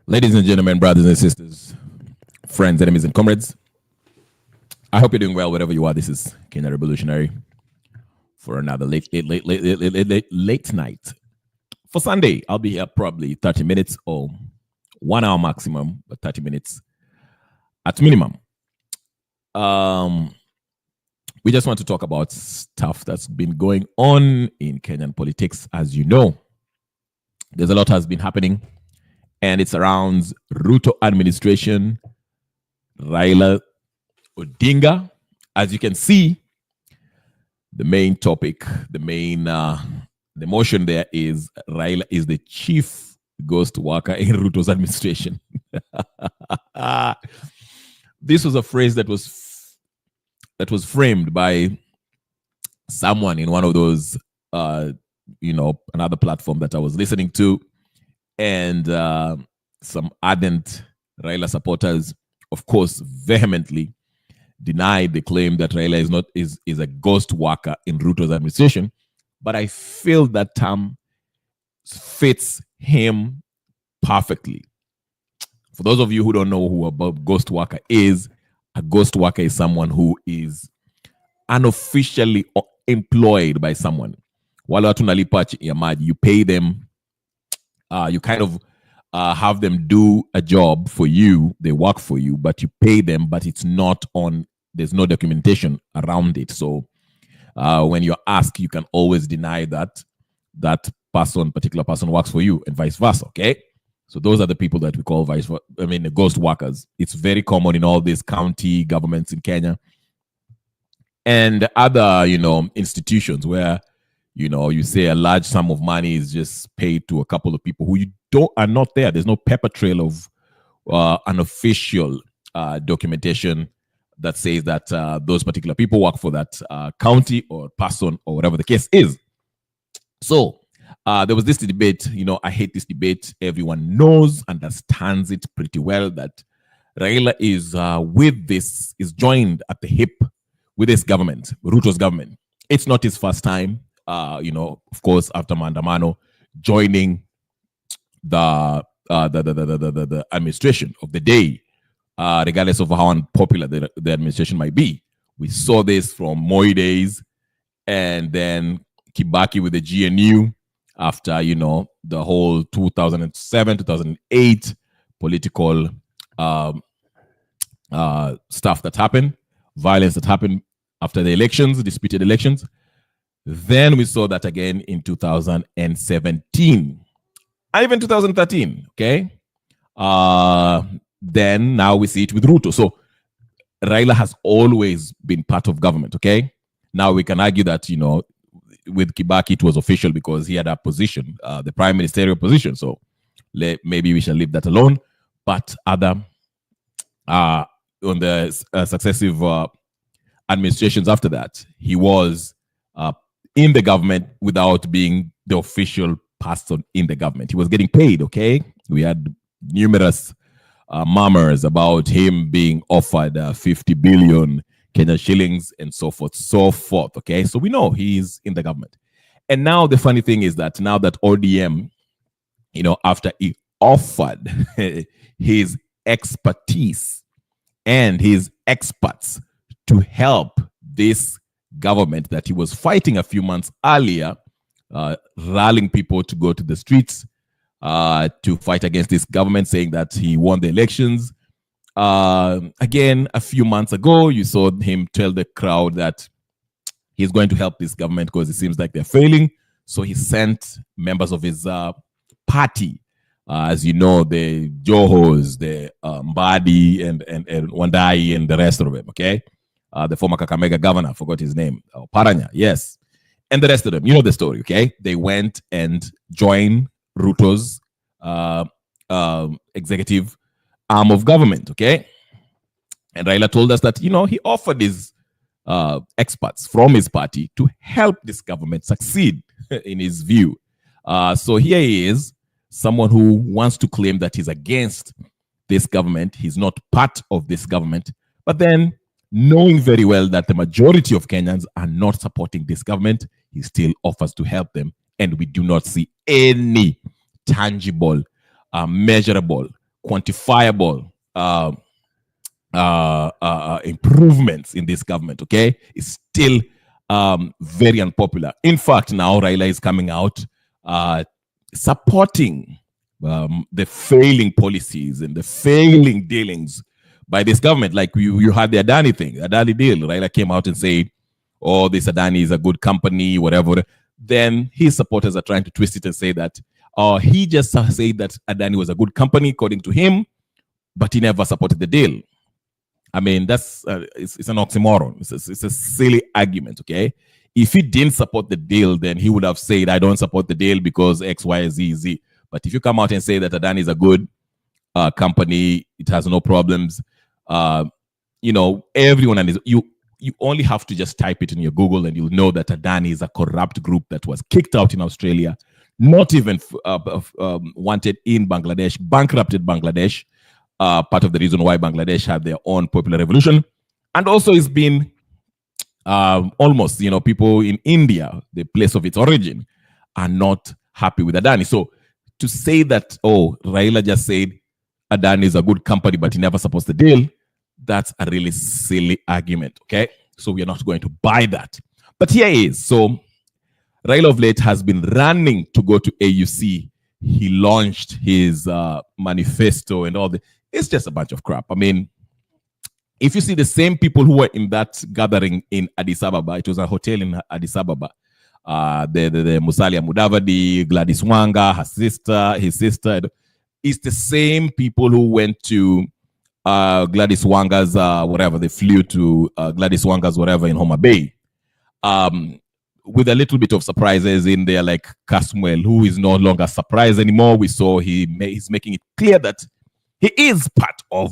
Ladies and gentlemen, brothers and sisters, friends, enemies, and comrades, I hope you're doing well wherever you are. This is Kenya Revolutionary for another late night. For Sunday, I'll be here probably 30 minutes or 1 hour maximum, but 30 minutes at minimum. We just want to talk about stuff that's been going on in Kenyan politics. As you know, there's a lot has been happening, and it's around Ruto administration, Raila Odinga. As you can see, the main topic, the motion there is Raila is the chief ghost worker in Ruto's administration. This was a phrase that was framed by someone in one of those, another platform that I was listening to, and some ardent Raila supporters, of course, vehemently denied the claim that Raila is a ghost worker in Ruto's administration. But I feel that term fits him perfectly. For those of you who don't know who a ghost worker is, a ghost worker is someone who is unofficially employed by someone. Wale watu nalipa ya maji, you pay them, you kind of have them do a job for you, they work for you, but you pay them, but it's not on, there's no documentation around it. So when you're asked, you can always deny that particular person works for you, and vice versa, okay? So those are the people that we call the ghost workers. It's very common in all these county governments in Kenya and other, institutions where, you say a large sum of money is just paid to a couple of people who are not there. There's no paper trail of unofficial documentation that says that those particular people work for that county or person or whatever the case is. So there was this debate, I hate this debate. Everyone understands it pretty well that Raila is joined at the hip with this government, Ruto's government. It's not his first time, of course, after Maandamano, joining the administration of the day, regardless of how unpopular the administration might be. We saw this from Moi days, and then Kibaki with the GNU after, the whole 2007, 2008 political stuff that happened, violence that happened after the elections, disputed elections. Then we saw that again in 2017 and even 2013, okay? Then now we see it with Ruto. So Raila has always been part of government, okay? Now we can argue that, with Kibaki, it was official because he had a position, the prime ministerial position. So maybe we shall leave that alone. But other, on the successive administrations after that, he was in the government without being the official person in the government. He was getting paid, okay? We had numerous murmurs about him being offered 50 billion Kenyan shillings and so forth, okay? So we know he's in the government. And now the funny thing is that now that ODM, after he offered his expertise and his experts to help this government that he was fighting a few months earlier, rallying people to go to the streets to fight against this government, saying that he won the elections. Again, a few months ago, you saw him tell the crowd that he's going to help this government because it seems like they're failing. So he sent members of his party, as you know, the Johos, the Mbadi and Wandai and the rest of them, okay? The former Kakamega governor, I forgot his name, Paranya, yes. And the rest of them, you know the story, okay? They went and joined Ruto's executive arm of government, okay? And Raila told us that, he offered his experts from his party to help this government succeed in his view. So here he is, someone who wants to claim that he's against this government. He's not part of this government, but then knowing very well that the majority of Kenyans are not supporting this government, he still offers to help them. And we do not see any tangible, measurable quantifiable improvements in this government, okay, is still very unpopular. In fact, now Raila is coming out supporting the failing policies and the failing dealings by this government. Like you had the Adani thing, Adani deal. Raila came out and said, oh, this Adani is a good company, whatever. Then his supporters are trying to twist it and say that he just said that Adani was a good company, according to him, but he never supported the deal. I mean, that's it's an oxymoron. It's a silly argument, okay? If he didn't support the deal, then he would have said, I don't support the deal because X, Y, Z, Z. But if you come out and say that Adani is a good company, it has no problems, everyone, and you only have to just type it in your Google and you'll know that Adani is a corrupt group that was kicked out in Australia, not even wanted in Bangladesh, bankrupted Bangladesh, part of the reason why Bangladesh had their own popular revolution. And also it's been almost, people in India, the place of its origin, are not happy with Adani. So to say that, Raila just said Adani is a good company, but he never supports the deal, that's a really silly argument, okay? So we are not going to buy that. But here he is. So Raila of late has been running to go to AUC. He launched his manifesto and all that. It's just a bunch of crap. I mean, if you see the same people who were in that gathering in Addis Ababa, it was a hotel in Addis Ababa, the Musalia Mudavadi, Gladys Wanga, his sister, it's the same people who went to Gladys Wanga's whatever, they flew to Gladys Wanga's whatever in Homa Bay, with a little bit of surprises in there, like Caswell, who is no longer surprised anymore. We saw he's making it clear that he is part of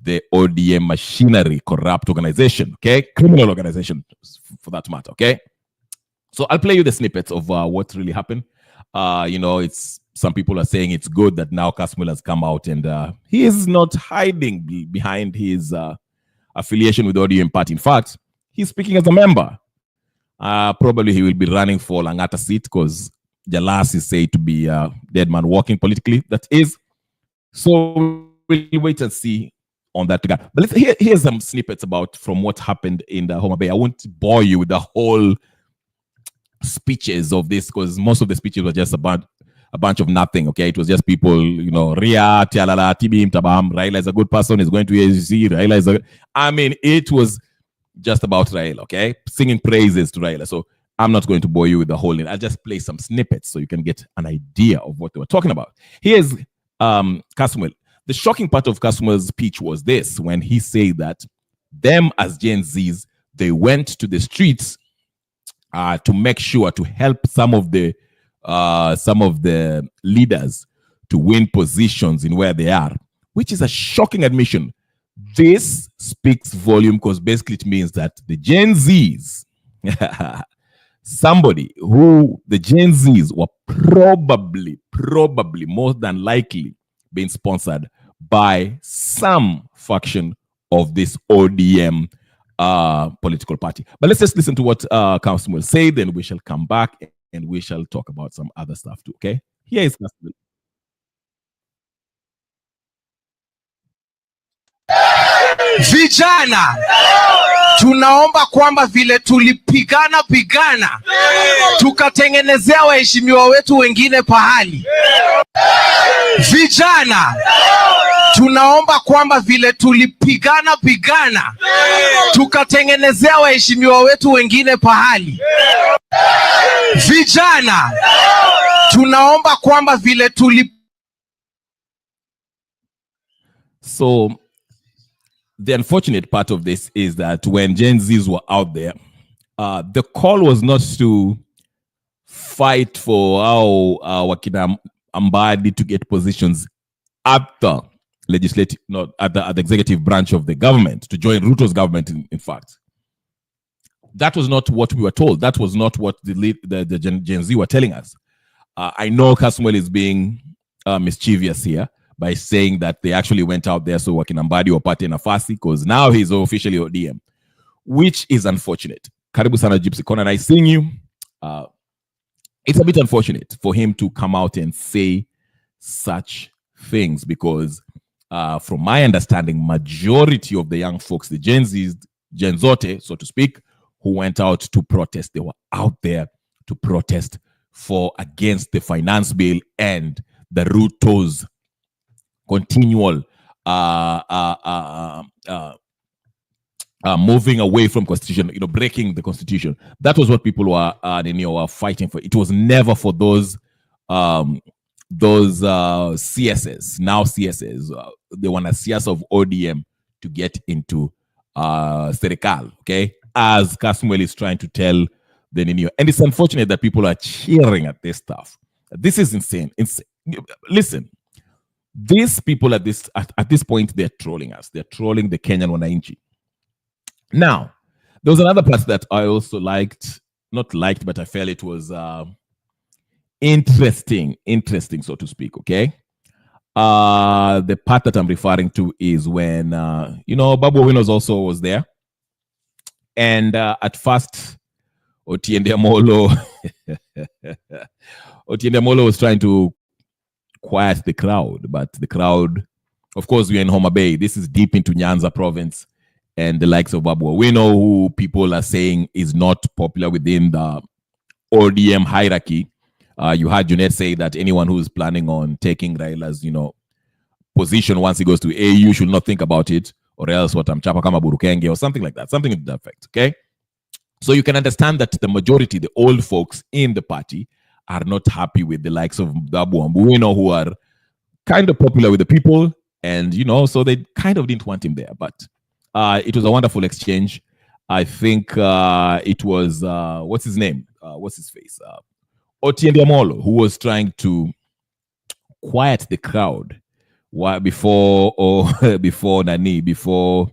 the ODM machinery, corrupt organization, okay, criminal organization for that matter, okay. So I'll play you the snippets of what really happened. It's some people are saying it's good that now Caswell has come out and he is not hiding behind his affiliation with the ODM party. In fact, he's speaking as a member. Probably he will be running for Langata seat because Jalas is said to be a dead man walking politically. That is. So we'll wait and see on that regard. But here's some snippets from what happened in the Homa Bay. I won't bore you with the whole speeches of this because most of the speeches were just about a bunch of nothing, okay? It was just people, Ria, Tialala, Tibim, Tabam, Raila is a good person, he's going to AGC, Raila is it was just about Raila, okay? Singing praises to Raila. So I'm not going to bore you with the whole thing. I'll just play some snippets so you can get an idea of what they were talking about. Here's Caswell. The shocking part of Caswell's speech was this, when he said that them as Gen Zs, they went to the streets to make sure to help some of the leaders to win positions in where they are, which is a shocking admission. This speaks volume because basically it means that the Gen Zs, the Gen Zs were probably more than likely being sponsored by some faction of this ODM political party. But let's just listen to what Councilman will say, then we shall come back and we shall talk about some other stuff too, okay? Here is Councilman. Vijana, tunaomba kwamba vile tulipigana tukatengenezea waheshimiwa wetu wengine pahali. Vijana, tunaomba kwamba vile tulipigana tukatengenezea waheshimiwa wetu wengine pahali. Vijana, tunaomba kwamba vile So the unfortunate part of this is that when Gen Zs were out there, the call was not to fight for Wakina Ambadi to get positions at the legislative, not at the executive branch of the government, to join Ruto's government, in fact. That was not what we were told. That was not what the Gen Z were telling us. I know Caswell is being mischievous here by saying that they actually went out there so Wakina Ambadi or Party Nafasi, because now he's officially ODM, which is unfortunate. Karibu sana Gypsy Corner, I sing you. It's a bit unfortunate for him to come out and say such things because from my understanding, majority of the young folks, the Gen Zote, so to speak, who went out to protest, they were out there to protest against the finance bill and the Ruto's continual moving away from constitution, breaking the constitution. That was what people were fighting for. It was never for those CSS, now CSS. They want a CS of ODM to get into Serikal, okay? As Kasmuel is trying to tell the Ninio. And it's unfortunate that people are cheering at this stuff. This is insane. Listen, these people at this point, they're trolling us. They're trolling the Kenyan Wananchi. Now, there was another part that I also not liked, but I felt it was interesting, so to speak, okay? The part that I'm referring to is when, Babu Owino also was there. And at first, Otiende Amolo was trying to quiet the crowd, but the crowd, of course, we're in Homa Bay. This is deep into Nyanza province, and the likes of Babu Owino, who people are saying is not popular within the ODM hierarchy. You heard Junet say that anyone who's planning on taking Raila's, position once he goes to AU should not think about it, or else what Chapa kama Burukenge or something like that, something to that effect, okay? So you can understand that the majority, the old folks in the party, are not happy with the likes of Babu Owino, who are kind of popular with the people, and, so they kind of didn't want him there. But it was a wonderful exchange. I think it was, what's his name? What's his face? Otiende Amolo, who was trying to quiet the crowd before Babu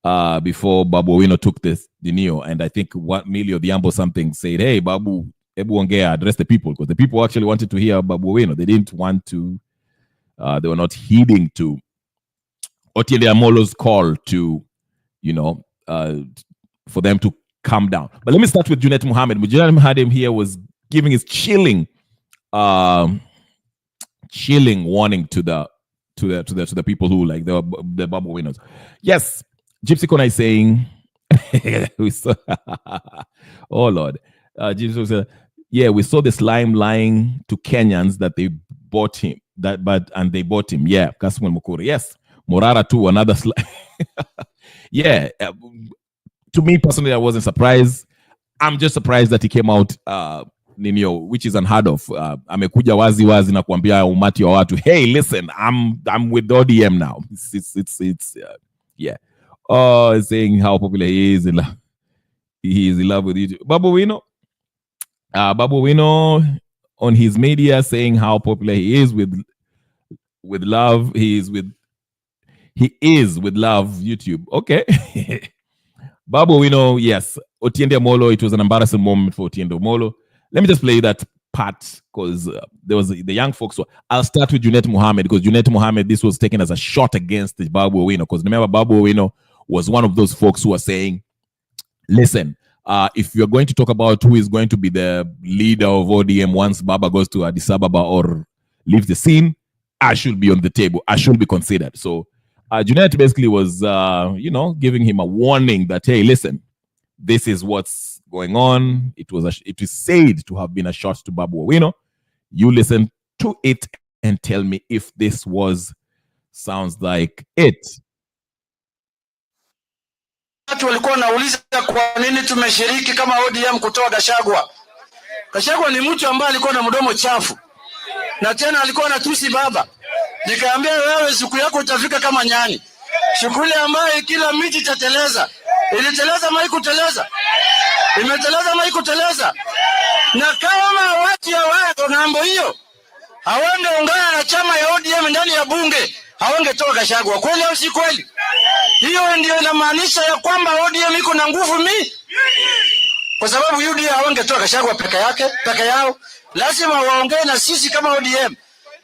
Owino took the Neo. And I think what Millie Odhiambo something said, hey, Babu, Ebu Ongea, address the people, because the people actually wanted to hear Babu Owino. They didn't want to, they were not heeding to Otiende Amolo's call to, for them to calm down. But let me start with Junet Mohammed. Junet Mohammed here was giving his chilling warning to the people who like the Babu Owinos. Yes, Gypsy Kona is saying, oh Lord, Gypsy said, yeah, we saw the slime lying to Kenyans that they bought him. And they bought him. Yeah, Kasmuel Mukuru. Yes, Morara too, another slime. Yeah, to me personally, I wasn't surprised. I'm just surprised that he came out, which is unheard of. Amekuja wazi na kuambia umati wa watu, hey, listen, I'm with ODM now. It's yeah. Saying how popular he is in love. He is in love with you. Babu Owino on his media saying how popular he is with love. He is with love YouTube. Okay. Babu Owino, yes. Otiende Amolo, it was an embarrassing moment for Otiende Amolo. Let me just play that part because there was the young folks. So I'll start with Junet Mohammed because Junet Mohammed, this was taken as a shot against the Babu Owino because remember Babu Owino was one of those folks who were saying, listen, if you're going to talk about who is going to be the leader of ODM once Baba goes to Addis Ababa or leaves the scene, I should be on the table. I should be considered. So Junet basically was, giving him a warning that, hey, listen, this is what's going on. It is said to have been a shot to Babu Owino. You listen to it and tell me if this sounds like it. Watu walikuwa wanauliza kwa nini tumeshiriki kama ODM kutoa Gachagua. Gachagua ni mtu ambaye alikuwa na mdomo chafu. Na tena alikuwa anatusi baba. Nikaambia wewe siku yako utafika kama nyani. Shughuli ambayo kila miti itateleza. Iliteleza maikuteleza. Imeteleza maikuteleza. Na kama watu ya watu ngambo hiyo hawangeungana na chama ya ODM ndani ya bunge, hawangetoa Gachagua. Kweli au si kweli? Hiyo ndio inamaanisha ya kwamba ODM iko na nguvu kwa sababu UDA hawangetoa Gachagua peke yao. Lazima waongee na sisi kama ODM.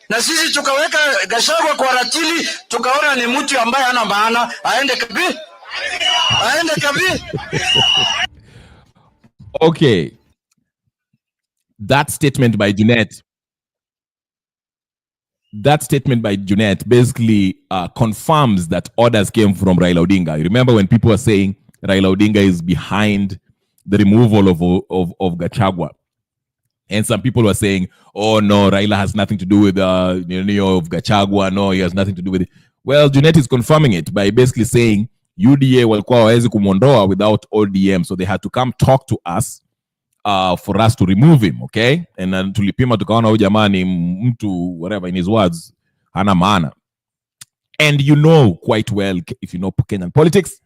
Na sisi tukaweka Gachagua kwa ratili, tukaona ni mtu ambaye hana maana, aende kabi. Okay. That statement by Junet. that statement by Junet basically confirms that orders came from Raila Odinga. You remember when people were saying Raila Odinga is behind the removal of Gachagua, and some people were saying, "Oh no, Raila has nothing to do with of Gachagua. No, he has nothing to do with it." Well, Junet is confirming it by basically saying UDA walikuwa hawezi kumondoa without ODM, so they had to come talk to us for us to remove him, okay? And then tulipima tukaona huyu jamaa ni mtu whatever, in his words hana maana. And you know quite well, if you know Kenyan politics,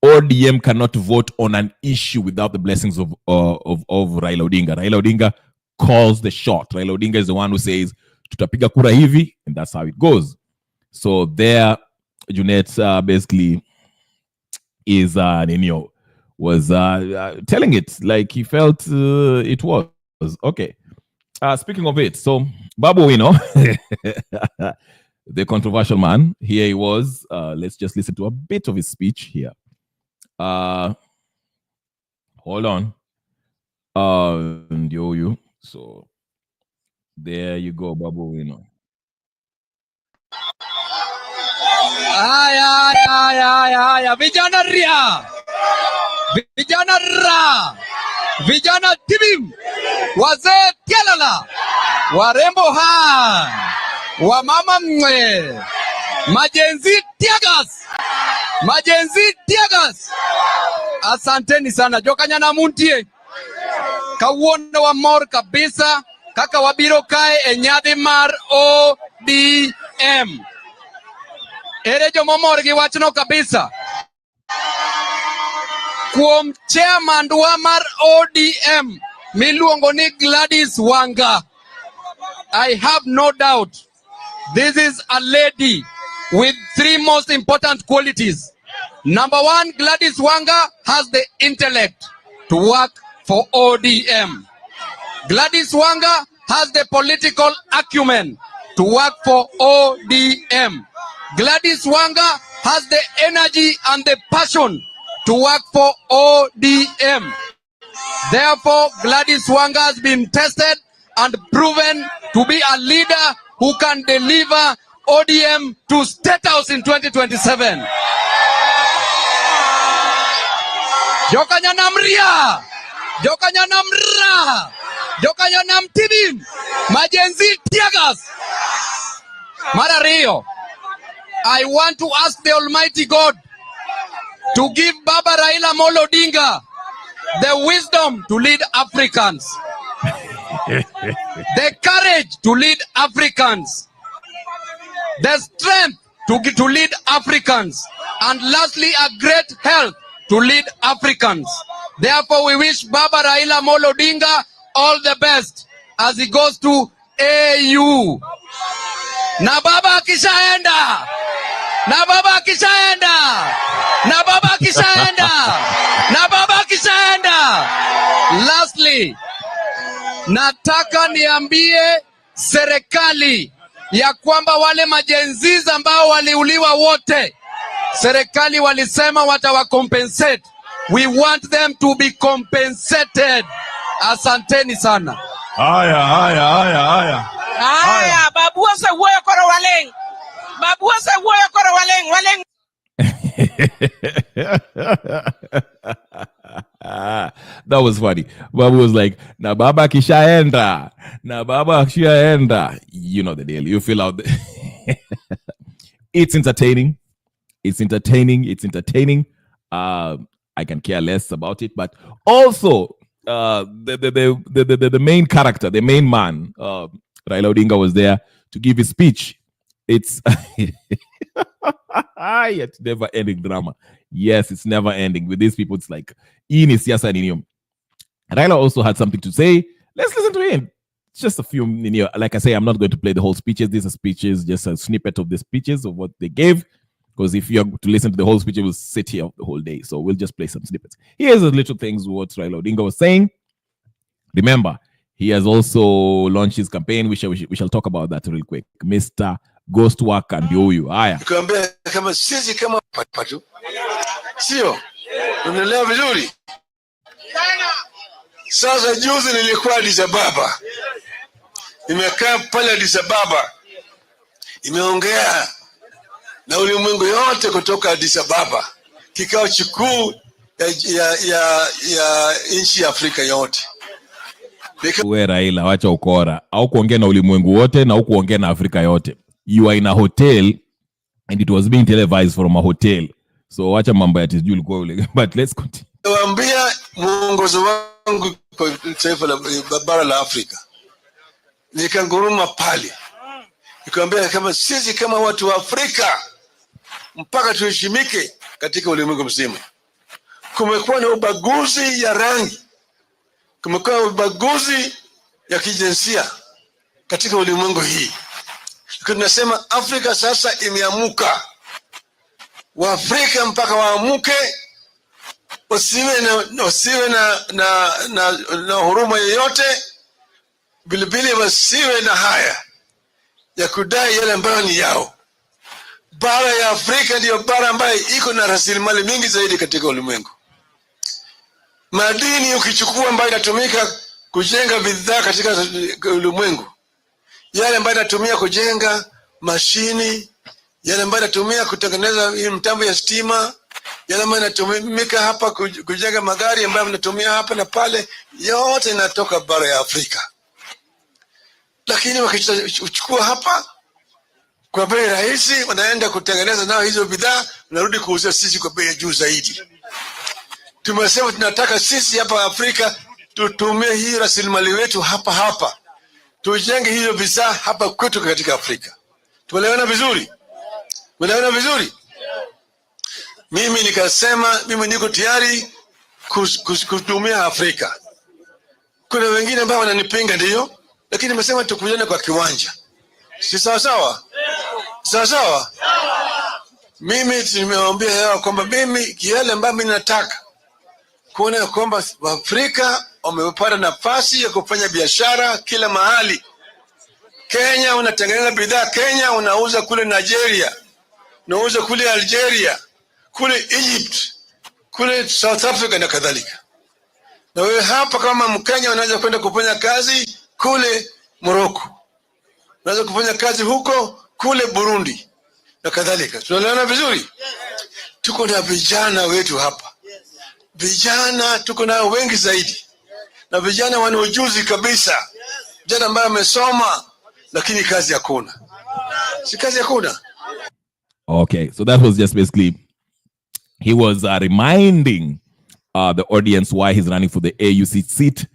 ODM cannot vote on an issue without the blessings of Raila Odinga. Raila Odinga calls the shot. Raila Odinga is the one who says tutapiga kura hivi, and that's how it goes. So there, Junet basically is was telling it like he felt it was. Okay. Speaking of it, so Babu Wino, the controversial man, here he was. Let's just listen to a bit of his speech here. Hold on. So there you go, Babu Wino. Haya, vijana ria, vijana ra, vijana tibim, wazee tialala, warembo wamama mwe, majenzi tiagas. Asanteni sana, jokanyana muntie, kawuono wa mor kabisa, kaka wabiro kae e nyadhi mar ODM. Ere jomomor gi wachno kabisa. Kuom chairman wa mar ODM miluongo ni Gladys Wanga. I have no doubt this is a lady with three most important qualities. Number one, Gladys Wanga has the intellect to work for ODM. Gladys Wanga has the political acumen to work for ODM. Gladys Wanga has the energy and the passion to work for ODM. Therefore, Gladys Wanga has been tested and proven to be a leader who can deliver ODM to State House in 2027. Jokanya Tibim, Majenzi Tiagas, Marario. I want to ask the Almighty God to give Baba Raila Odinga the wisdom to lead Africans, the courage to lead Africans, the strength to lead Africans, and lastly, a great health to lead Africans. Therefore, we wish Baba Raila Odinga all the best as he goes to AU. Na baba kishaenda. Lastly, nataka niambie serikali ya kwamba wale majenziza ambao waliuliwa wote, serikali walisema watawacompensate. We want them to be compensated. Asanteni sana. Haya. Babu se woyo koro waleng. Waleng. That was funny. Babu was like, na baba kishaenda. You know the deal. You feel out there. It's entertaining. I can care less about it, but also the main character, the main man, Raila Odinga, was there to give his speech. It's it's never ending drama. Yes, it's never ending with these people. It's like Raila also had something to say. Let's listen to him. Just a few, like I say, I'm not going to play the whole speeches. These are speeches, just a snippet of the speeches of what they gave. Because if you're to listen to the whole speech, we'll sit here the whole day. So we'll just play some snippets. Here's the little things what Raila Odinga was saying. Remember, he has also launched his campaign. We shall talk about that real quick. Mr. Ghost Worker ndio huyu. Haya. Nikamwambia kama sisi kama patu. Sio. Unaelewa vizuri? Sasa juzi nilikuwa Addis Ababa. Nimekaa pale Addis Ababa imeongea na ulimwengu yote kutoka Addis Ababa, kikao kikuu ya nchi ya Afrika yote. We Raila, wacha ukora. Au kuongea na ulimwengu wote na kuongea na Afrika yote. You are in a hotel and it was being televised from a hotel. So wacha mambo ya tijulu kwa ule. But let's continue. Nawaambia mwongozo wangu kwa taifa la bara la Afrika. Nikanguruma pale. Nikamwambia kama sisi kama watu wa Afrika mpaka tuheshimike katika ulimwengu mzima. Kumekuwa na ubaguzi ya rangi. Kumekuwa na ubaguzi ya kijinsia katika ulimwengu hii. Tunasema Afrika sasa imeamuka. Waafrika mpaka waamuke, wasiwe na huruma yoyote, bilibili wasiwe na haya ya kudai yale ambayo ni yao. Bara ya Afrika ndiyo bara ambayo iko na rasilimali mingi zaidi katika ulimwengu. Madini ukichukua ambayo inatumika kujenga bidhaa katika ulimwengu, yale ambayo inatumia kujenga mashini, yale ambayo inatumia kutengeneza mtambo ya stima, yale ambayo inatumika hapa kujenga magari ambayo inatumia hapa na pale, yote inatoka bara ya Afrika. Lakini wakichukua hapa kwa bei rahisi, wanaenda kutengeneza nao hizo bidhaa, wanarudi kuuzia sisi kwa bei juu zaidi. Tumesema tunataka sisi hapa Afrika tutumie hii rasilimali wetu hapa. Tujenge hiyo bidhaa hapa kwetu katika Afrika. Tuelewana vizuri? Tuelewana vizuri? Mimi nikasema mimi niko tayari kutumia Afrika. Kuna wengine ambao wananipinga ndio, lakini nimesema tukujane kwa kiwanja. Si sawa sawa? Sawa sawa? Mimi nimewaambia yao kwamba mimi yale ambayo mimi nataka kuona kwamba Afrika wamepata nafasi ya kufanya biashara kila mahali. Kenya unatengeneza bidhaa Kenya, unauza kule Nigeria, unauza kule Algeria, kule Egypt, kule South Africa na kadhalika. Na wewe hapa kama Mkenya unaweza kwenda kufanya kazi kule Morocco, unaweza kufanya kazi huko kule Burundi na kadhalika. Tunaelewana vizuri? Tuko na vijana wetu hapa. Vijana tuko nao wengi zaidi, na vijana wana ujuzi kabisa, vijana ambao wamesoma lakini kazi hakuna. Si kazi hakuna. Okay, so that was just basically he was reminding the audience why he's running for the AUC seat.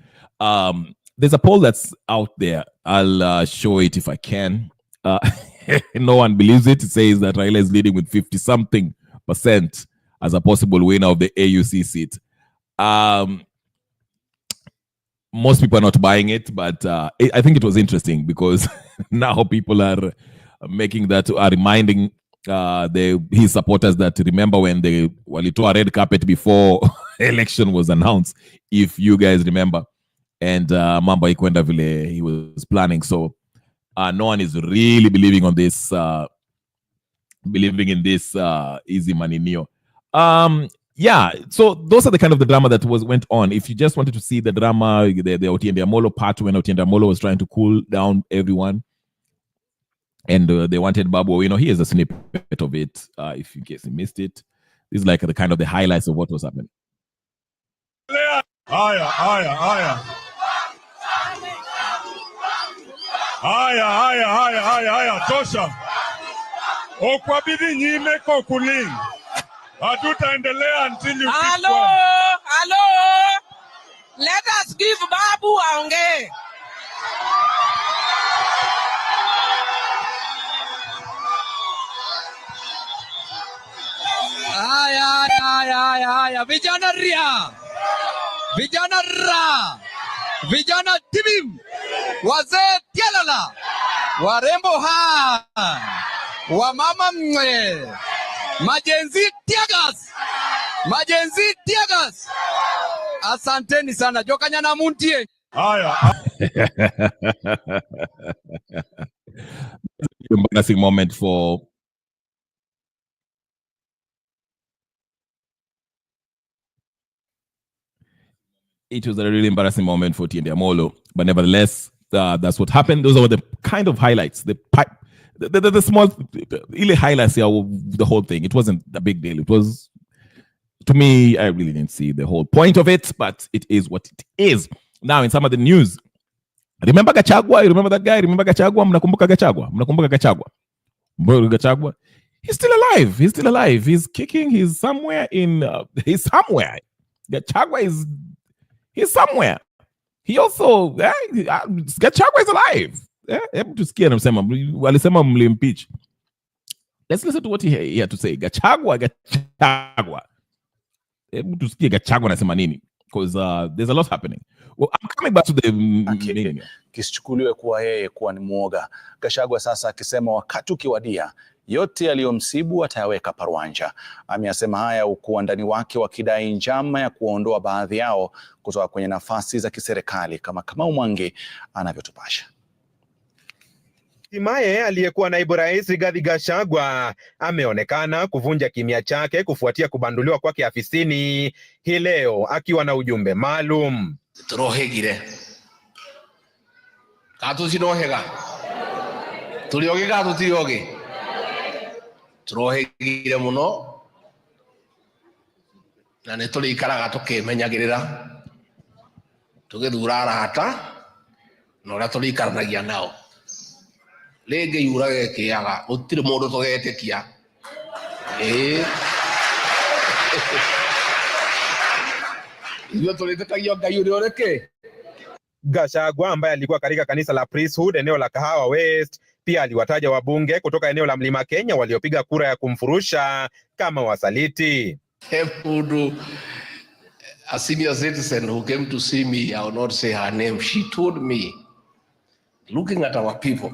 There's a poll that's out there. I'll show it if I can. No one believes it. It says that Raila is leading with 50-something% as a possible winner of the AUC seat. Most people are not buying it, but I think it was interesting because now people are making that, are reminding his supporters that remember when they walitoa red carpet before election was announced, if you guys remember, and mambo ikwenda vile he was planning. So no one is really believing in this easy money neo. Yeah, so those are the kind of the drama that went on. If you just wanted to see the drama, the Otiende Amolo part when Otiende Amolo was trying to cool down everyone, and they wanted Babu, here's a snippet of it. If in case you missed it, this is like the kind of the highlights of what was happening. Tosha. Okwabidi nyime kokuling. Hatutaendelea until you fix one. Hello. Let us give Babu aongee. Haya. Vijana ria. Vijana ra. Vijana tibim. Wazee tialala. Warembo ha. Wamama mwe. Majenzi tiagas. Asanteni sana. Jokanya na muntie. Embarrassing moment for it was a really embarrassing moment for Otiende Amolo, but nevertheless, that's what happened. Those are the kind of highlights, the small ile highlights here of the whole thing. It wasn't a big deal. It was, to me, I really didn't see the whole point of it, but it is what it is. Now, in some of the news, remember Gachagua? You remember that guy? Remember Gachagua? Mnakumbuka Gachagua? Mnakumbuka Gachagua? Gachagua? He's still alive. He's still alive. He's kicking. He's somewhere in. He's somewhere. Gachagua is. He's somewhere. He also. Gachagua is alive. Hebu tusikie anasema. Walisema mlimpeach. Let's listen to what he had to say. Gachagua. Hebu tusikie Gachagua anasema nini? Because there's a lot happening. Well, I'm coming back to the kisichukuliwe kuwa yeye kuwa ni mwoga. Gachagua sasa akisema wakati ukiwadia yote yaliyomsibu atayaweka paruanja. Ameyasema haya huku wandani wake wakidai njama ya kuondoa baadhi yao kutoka kwenye nafasi za kiserikali kama Wanga anavyotupasha. Hatimaye aliyekuwa naibu rais Rigathi Gachagua ameonekana kuvunja kimya chake kufuatia kubanduliwa kwake afisini hii leo akiwa na ujumbe maalum. Turohegire. Katucinohega. Turioge katutioge. Turohegire muno. Na nitũrĩikaraga tũkĩmenyagĩrĩra. Tũgĩthura arata na ũrĩa tũrĩikaranagia nao. Lege yurage kiaga utire modo togetekia iyo toletekayo gayuri oreke. Gachagua ambaye alikuwa katika kanisa la Priesthood eneo la Kahawa West pia aliwataja wabunge kutoka eneo la Mlima Kenya waliopiga kura ya kumfurusha kama wasaliti. A senior citizen who came to see me, I will not say her name, she told me, looking at our people,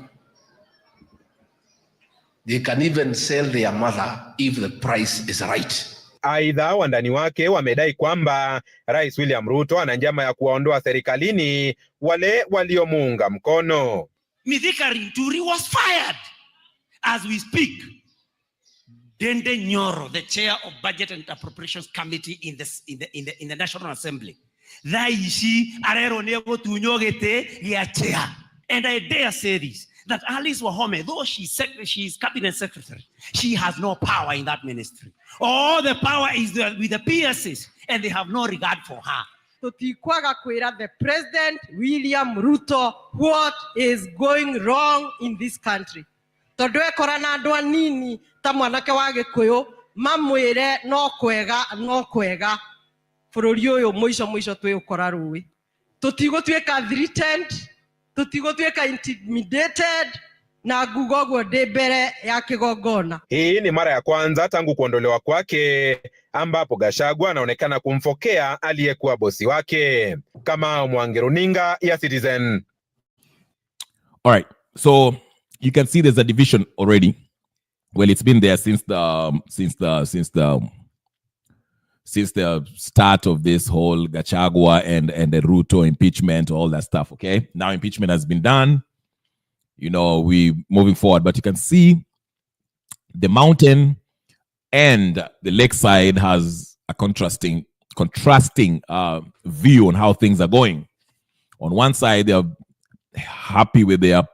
they can even sell their mother if the price is right. Aidha, wandani wake wamedai kwamba Rais William Ruto ana njama ya kuwaondoa serikalini wale waliomuunga mkono. Mithika Rinturi was fired as we speak. Dende Nyoro, the chair of Budget and Appropriations Committee in the National Assembly. Thaishi arero nego tunyogete ya chair. And I dare say this, that Alice Wahome, though she's cabinet secretary, she has no power in that ministry. All the power is with the PSs, and they have no regard for her. Tutikwaga kwira the President William Ruto what is going wrong in this country. Todwe korana ndwa nini ta mwanake wa Gikuyu mamwire no kwega bururi uyu mwisho twikora ruwi tutigotweka threatened tutigotweka intimidated na gugogo debere ya kigogona. Hii ni mara ya kwanza tangu kuondolewa kwake ambapo Gachagua anaonekana kumfokea aliyekuwa bosi wake. Kama Mwangi, runinga ya Citizen. All right, so you can see there's a division already. Well, it's been there since the start of this whole Gachagua and the Ruto impeachment, all that stuff. Okay, now impeachment has been done. You know, we moving forward, but you can see the mountain and the lakeside has a contrasting view on how things are going. On one side, they're happy with their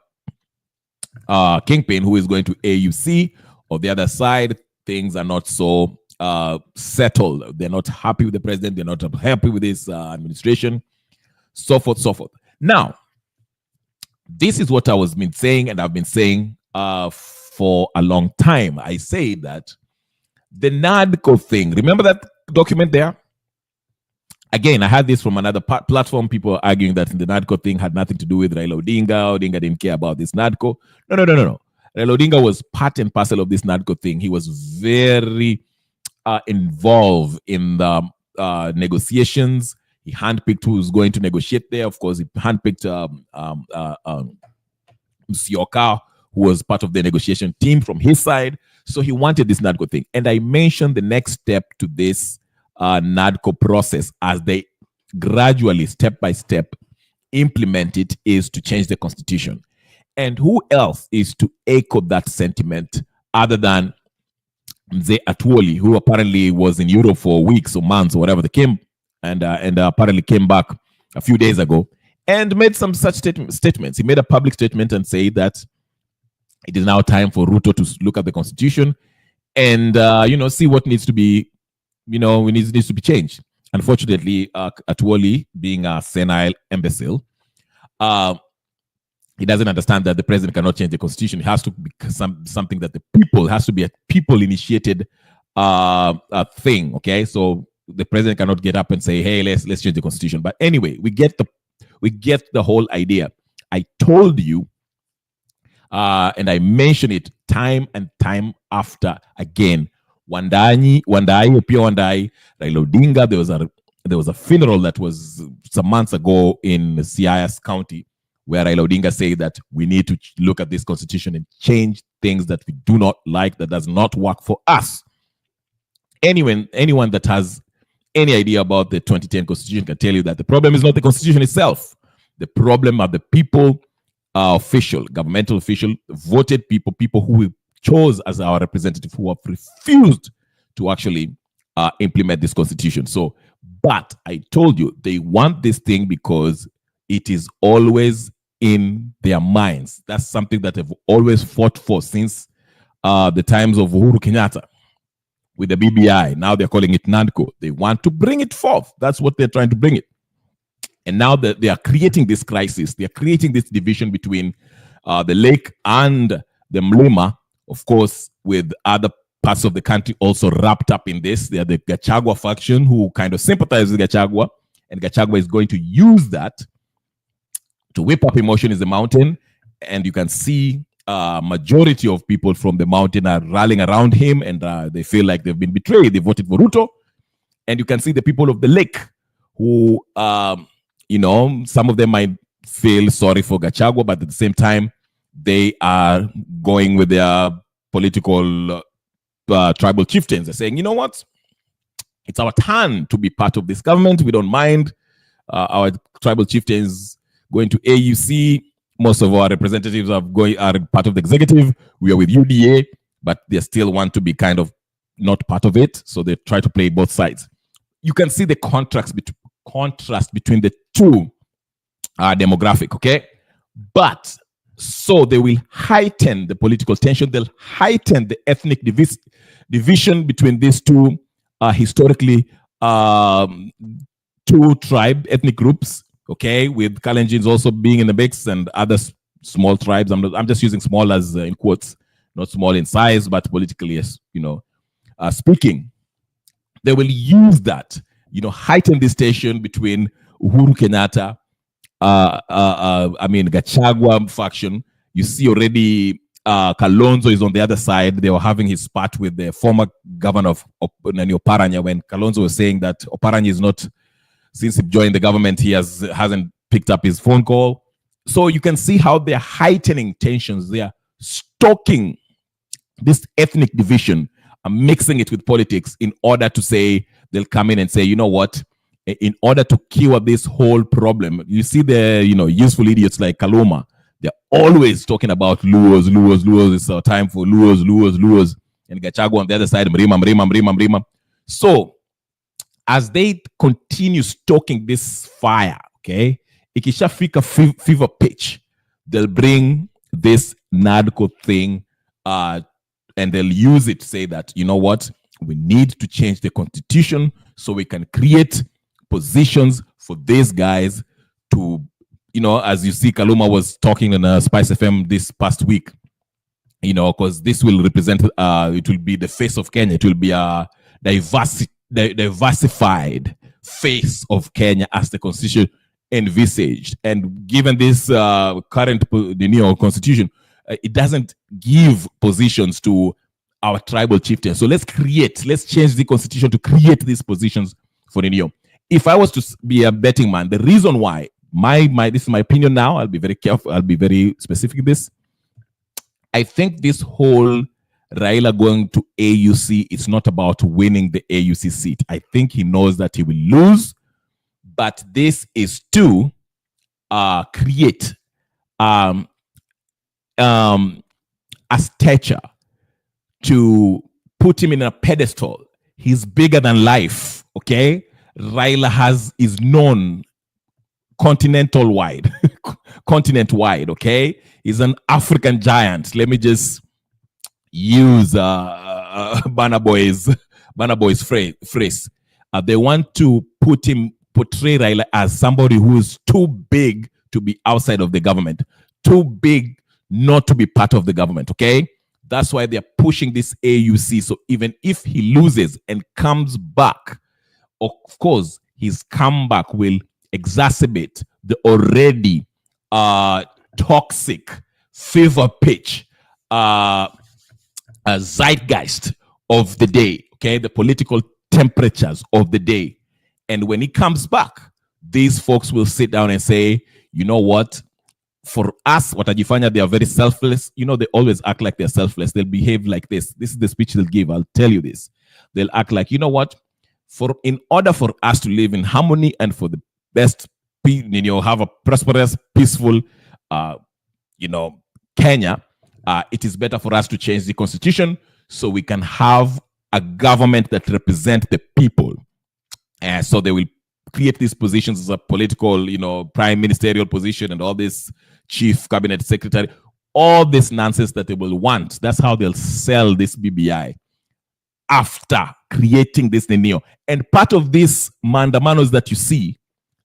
kingpin who is going to AUC. On the other side, things are not so settled. They're not happy with the president. They're not happy with his administration, so forth, so forth. Now, this is what I was been saying, and I've been saying for a long time. I say that the NADCO thing, remember that document there? Again, I had this from another platform. People arguing that the NADCO thing had nothing to do with Raila Odinga. Odinga didn't care about this NADCO. No. Raila Odinga was part and parcel of this NADCO thing. He was very involved in the negotiations. He handpicked who was going to negotiate there. Of course, he handpicked Msioka, who was part of the negotiation team from his side. So he wanted this NADCO thing. And I mentioned the next step to this NADCO process as they gradually, step by step, implement it is to change the constitution. And who else is to echo that sentiment other than Mzee Atuoli, who apparently was in Europe for weeks or months or whatever they came, and apparently came back a few days ago and made some such statements. He made a public statement and said that it is now time for Ruto to look at the constitution and see what needs to be, needs to be changed. Unfortunately, Atuoli, being a senile imbecile, he doesn't understand that the president cannot change the constitution. It has to be something that the people, has to be a people-initiated thing. Okay, so the president cannot get up and say, "Hey, let's change the constitution." But anyway, we get the whole idea. I told you, and I mention it time and time after again. Wandai, Raila Odinga. There was a funeral that was some months ago in Siaya County, where Raila Odinga said that we need to look at this constitution and change things that we do not like, that does not work for us. Anyone that has any idea about the 2010 constitution can tell you that the problem is not the constitution itself. The problem are the people, governmental official, voted people who we chose as our representative, who have refused to actually implement this constitution. So, but I told you, they want this thing because it is always in their minds. That's something that they've always fought for since the times of Uhuru Kenyatta with the BBI. Now they're calling it NANCO. They want to bring it forth. That's what they're trying to bring it. And now that they are creating this crisis, they are creating this division between the lake and the Mlima, of course, with other parts of the country also wrapped up in this. They are the Gachagua faction who kind of sympathize with Gachagua, and Gachagua is going to use that to whip up emotion in the mountain. And you can see majority of people from the mountain are rallying around him, and they feel like they've been betrayed. They voted for Ruto. And you can see the people of the lake who, some of them might feel sorry for Gachagua, but at the same time, they are going with their political tribal chieftains. They're saying, you know what? It's our turn to be part of this government. We don't mind our tribal chieftains going to AUC. Most of our representatives are part of the executive. We are with UDA, but they still want to be kind of not part of it. So they try to play both sides. You can see the contrast between the two demographic, okay? But so they will heighten the political tension. They'll heighten the ethnic division between these two historically two ethnic groups, okay, with Kalenjins also being in the mix and other small tribes. I'm just using small as in quotes, not small in size, but politically, speaking. They will use that, heighten this tension between Uhuru Kenyatta, Gachagua faction. You see already Kalonzo is on the other side. They were having his spat with the former governor of Oparanya, when Kalonzo was saying that Oparanya is not, since he joined the government, he hasn't picked up his phone call. So you can see how they're heightening tensions. They are stoking this ethnic division and mixing it with politics in order to say, they'll come in and say, you know what, in order to cure this whole problem. You see the, useful idiots like Kaloma, they're always talking about Luos. It's our time for Luos. And Gachagua on the other side, Mrima. So, as they continue stoking this fire, okay, ikishafika fever pitch, they'll bring this NADCO thing and they'll use it to say that, you know what, we need to change the constitution so we can create positions for these guys to, as you see, Kaluma was talking on Spice FM this past week, because this will represent, it will be the face of Kenya. It will be a diversified face of Kenya as the constitution envisaged. And given this current constitution, it doesn't give positions to our tribal chieftains. So let's change the constitution to create these positions for Nino. If I was to be a betting man, the reason why, this is my opinion now, I'll be very careful, I'll be very specific in this. I think this whole Raila going to AUC, it's not about winning the AUC seat. I think he knows that he will lose, but this is to create a stature, to put him in a pedestal. He's bigger than life, okay? Raila is known continent wide, okay? He's an African giant. Let me just use Burna Boy's phrase. They want to portray Raila as somebody who is too big to be outside of the government, too big not to be part of the government, okay? That's why they're pushing this AUC. So even if he loses and comes back, of course, his comeback will exacerbate the already toxic fever pitch zeitgeist of the day, okay? The political temperatures of the day. And when he comes back, these folks will sit down and say, you know what? For us, watajifanya, they are very selfless. You know, they always act like they're selfless. They'll behave like this. This is the speech they'll give. I'll tell you this. They'll act like, you know what? In order for us to live in harmony and for the best, have a prosperous, peaceful, Kenya, it is better for us to change the constitution so we can have a government that represents the people. So they will create these positions as a political, prime ministerial position and all this chief cabinet secretary, all this nonsense that they will want. That's how they'll sell this BBI after creating this Nenio. And part of these mandamanos that you see,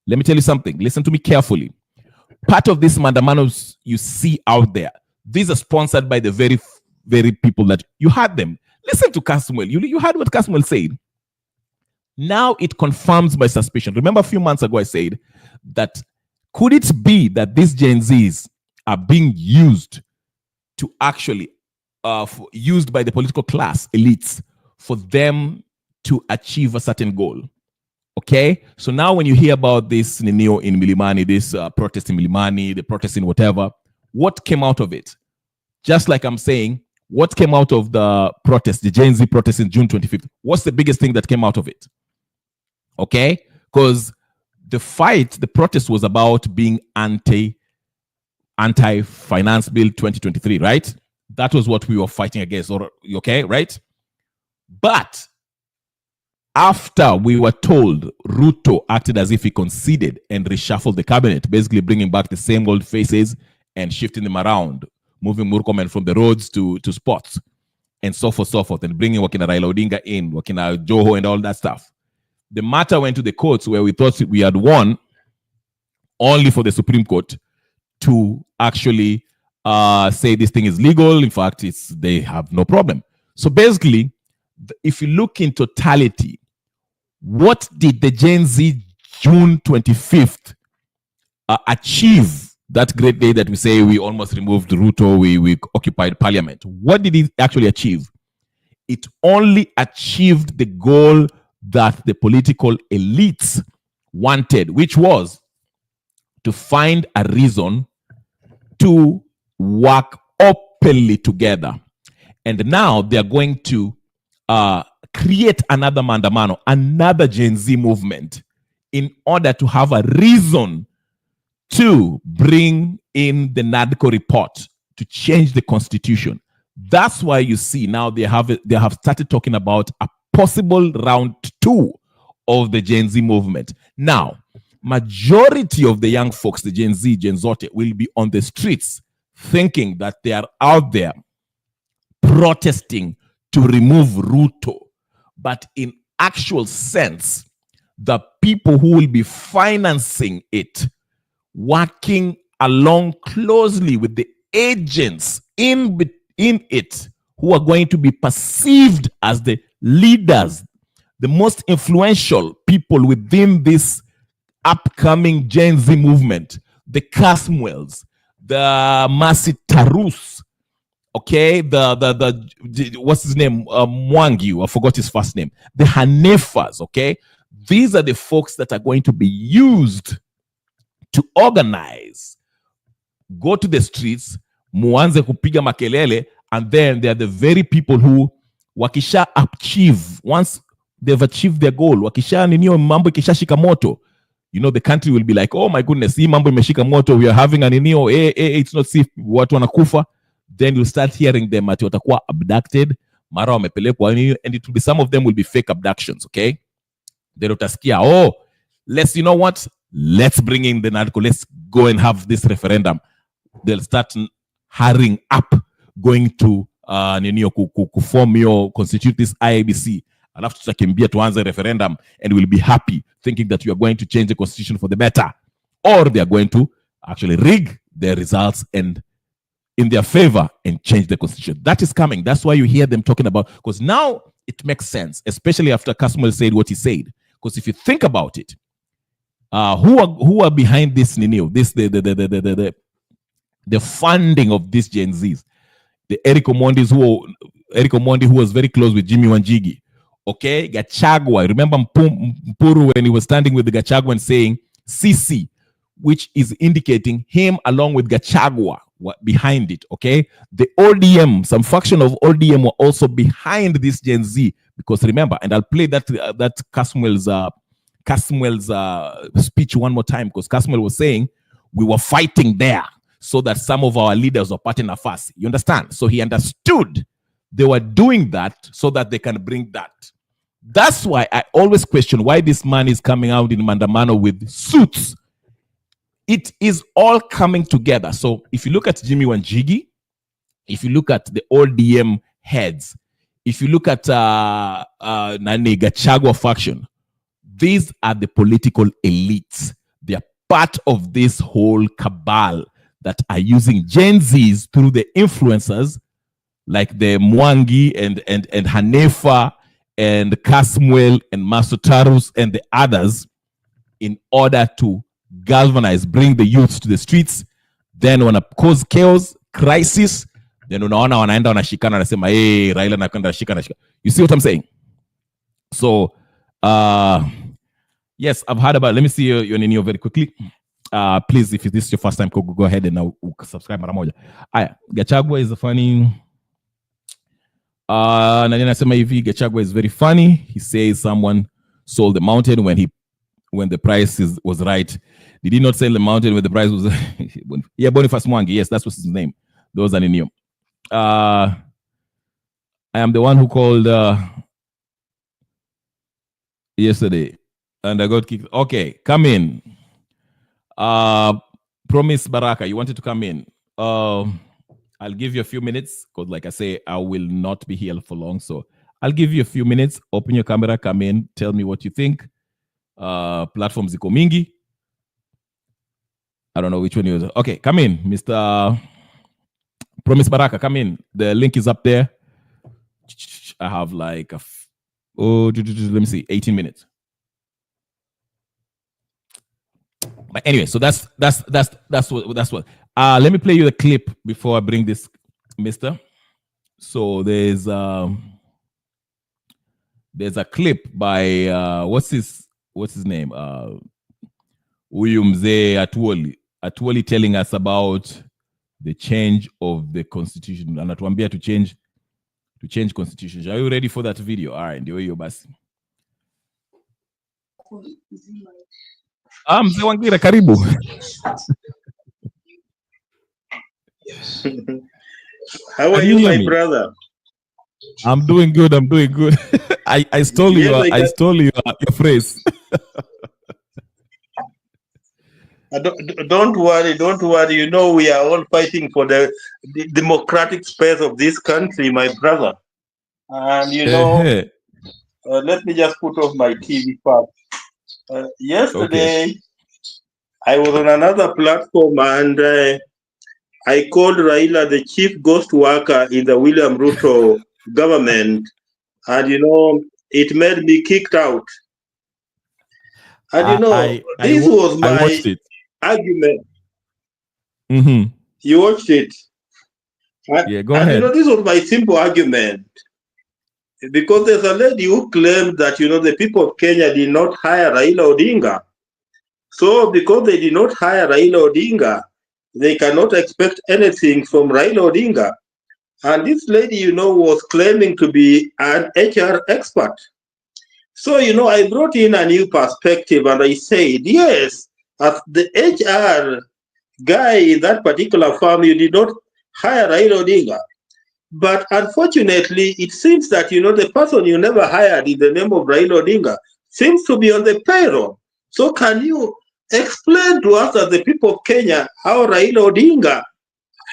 let me tell you something. Listen to me carefully. Part of these mandamanos you see out there, these are sponsored by the very, very people that you heard them. Listen to Kasmuel. You heard what Kasmuel said. Now it confirms my suspicion. Remember a few months ago I said that could it be that these Gen Zs are being used to actually, used by the political class elites for them to achieve a certain goal? Okay? So now when you hear about this Nenio in Milimani, this protest in Milimani, the protest in whatever, what came out of it? Just like I'm saying, what came out of the protest, the Gen Z protest in June 25th? What's the biggest thing that came out of it? Okay? Because the protest was about being anti-finance bill 2023, right? That was what we were fighting against, okay, right? But after we were told Ruto acted as if he conceded and reshuffled the cabinet, basically bringing back the same old faces and shifting them around, moving Murkomen from the roads to spots, and so forth, and bringing Wakina Raila Odinga in, Wakina Joho and all that stuff. The matter went to the courts where we thought we had won, only for the Supreme Court to actually say this thing is legal. In fact, they have no problem. So basically, if you look in totality, what did the Gen Z June 25th achieve, that great day that we say we almost removed Ruto, we occupied parliament? What did it actually achieve? It only achieved the goal that the political elites wanted, which was to find a reason to work openly together. And now they are going to create another mandamano, another Gen Z movement, in order to have a reason to bring in the NADCO report to change the constitution. That's why you see now they have started talking about a possible round 2 of the Gen Z movement. Now, majority of the young folks, the Gen Z, Gen Zote, will be on the streets thinking that they are out there protesting to remove Ruto. But in actual sense, the people who will be financing it, working along closely with the agents in it, who are going to be perceived as the leaders, the most influential people within this upcoming Gen Z movement, the Kasmuels, the Masitarus, okay, the what's his name, Mwangi, I forgot his first name, the Hanefas, okay, these are the folks that are going to be used to organize, go to the streets, muanze kupiga makelele, and then they are the very people who wakisha achieve, once they've achieved their goal, wakisha ninio mambo ikisha shikamoto, the country will be like, oh my goodness, hii mambo imeshika moto, we are having an ninio, it's not safe, watu wanakufa. Then you'll start hearing them ati watakuwa abducted, mara wamepelekwa, and it will be, some of them will be fake abductions, okay? Then utasikia, you know what? Let's bring in the NADCO, let's go and have this referendum. They'll start hurrying up, going to form your constitute this IABC. Alafu tutakimbia tuanze referendum and we'll be happy thinking that you are going to change the constitution for the better. Or they are going to actually rig their results and in their favor and change the constitution. That is coming. That's why you hear them talking about, because now it makes sense, especially after Kasmuel said what he said. Because if you think about it, who are behind this, the funding of these Gen Zs? The Eric Omondi who was very close with Jimmy Wanjigi. Okay, Gachagua. Remember Mpuru when he was standing with the Gachagua and saying CC, which is indicating him along with Gachagua behind it. Okay, the ODM, some faction of ODM were also behind this Gen Z, because remember, and I'll play that Kasmuel's speech one more time, because Kasmuel was saying we were fighting there so that some of our leaders were parting nafasi. You understand? So he understood they were doing that so that they can bring that. That's why I always question why this man is coming out in Mandamano with suits. It is all coming together. So if you look at Jimmy Wanjigi, if you look at the ODM heads, if you look at Gachagua faction, these are the political elites. They are part of this whole cabal that are using Gen Zs through the influencers like the Mwangi and Hanefa and Kasmuel and Masotarus and the others in order to galvanize, bring the youth to the streets. Then wanna cause chaos, crisis, then unaona wanaenda wanashikana wanasema hey, Raila nakwenda shikana. You see what I'm saying? So yes, I've heard about, let me see your Ninio very quickly. Please, if this is your first time, go ahead and now subscribe mara moja. Gachagua is a funny. Gachagua is very funny. He says someone sold the mountain when the price was right. Did he not sell the mountain when the price was? Yeah, Boniface Mwangi. Yes, that's what's his name. Those are new. I am the one who called yesterday, and I got kicked. Okay, come in. Promise Baraka, you wanted to come in. I'll give you a few minutes because, like I say, I will not be here for long. So I'll give you a few minutes. Open your camera, come in, tell me what you think. Platforms ziko mingi. I don't know which one you use. Okay, come in, Mr. Promise Baraka, come in. The link is up there. I have like let me see, 18 minutes. But anyway, so that's what. Let me play you the clip before I bring this, Mister. So there's a clip by what's his name? Uyumze Atuoli telling us about the change of the constitution. Anatuambia to change constitution. Are you ready for that video? All right, ndio hiyo basi. Mzee Wangira, karibu. How are you, my brother? I'm doing good. I stole your phrase. Don't worry. You know, we are all fighting for the democratic space of this country, my brother. And you know, let me just put off my TV first. Yesterday, I was on another platform and I called Raila the chief ghost worker in the William Ruto government, and you know, it made me kicked out. And you know, this was my argument. Mm-hmm. You watched it? Yeah, go ahead. You know, this was my simple argument. Because there's a lady who claimed that, you know, the people of Kenya did not hire Raila Odinga. So because they did not hire Raila Odinga, they cannot expect anything from Raila Odinga. And this lady, you know, was claiming to be an HR expert. So, you know, I brought in a new perspective and I said, yes, as the HR guy in that particular firm, you did not hire Raila Odinga. But unfortunately, it seems that, you know, the person you never hired in the name of Raila Odinga seems to be on the payroll. So can you explain to us as the people of Kenya how Raila Odinga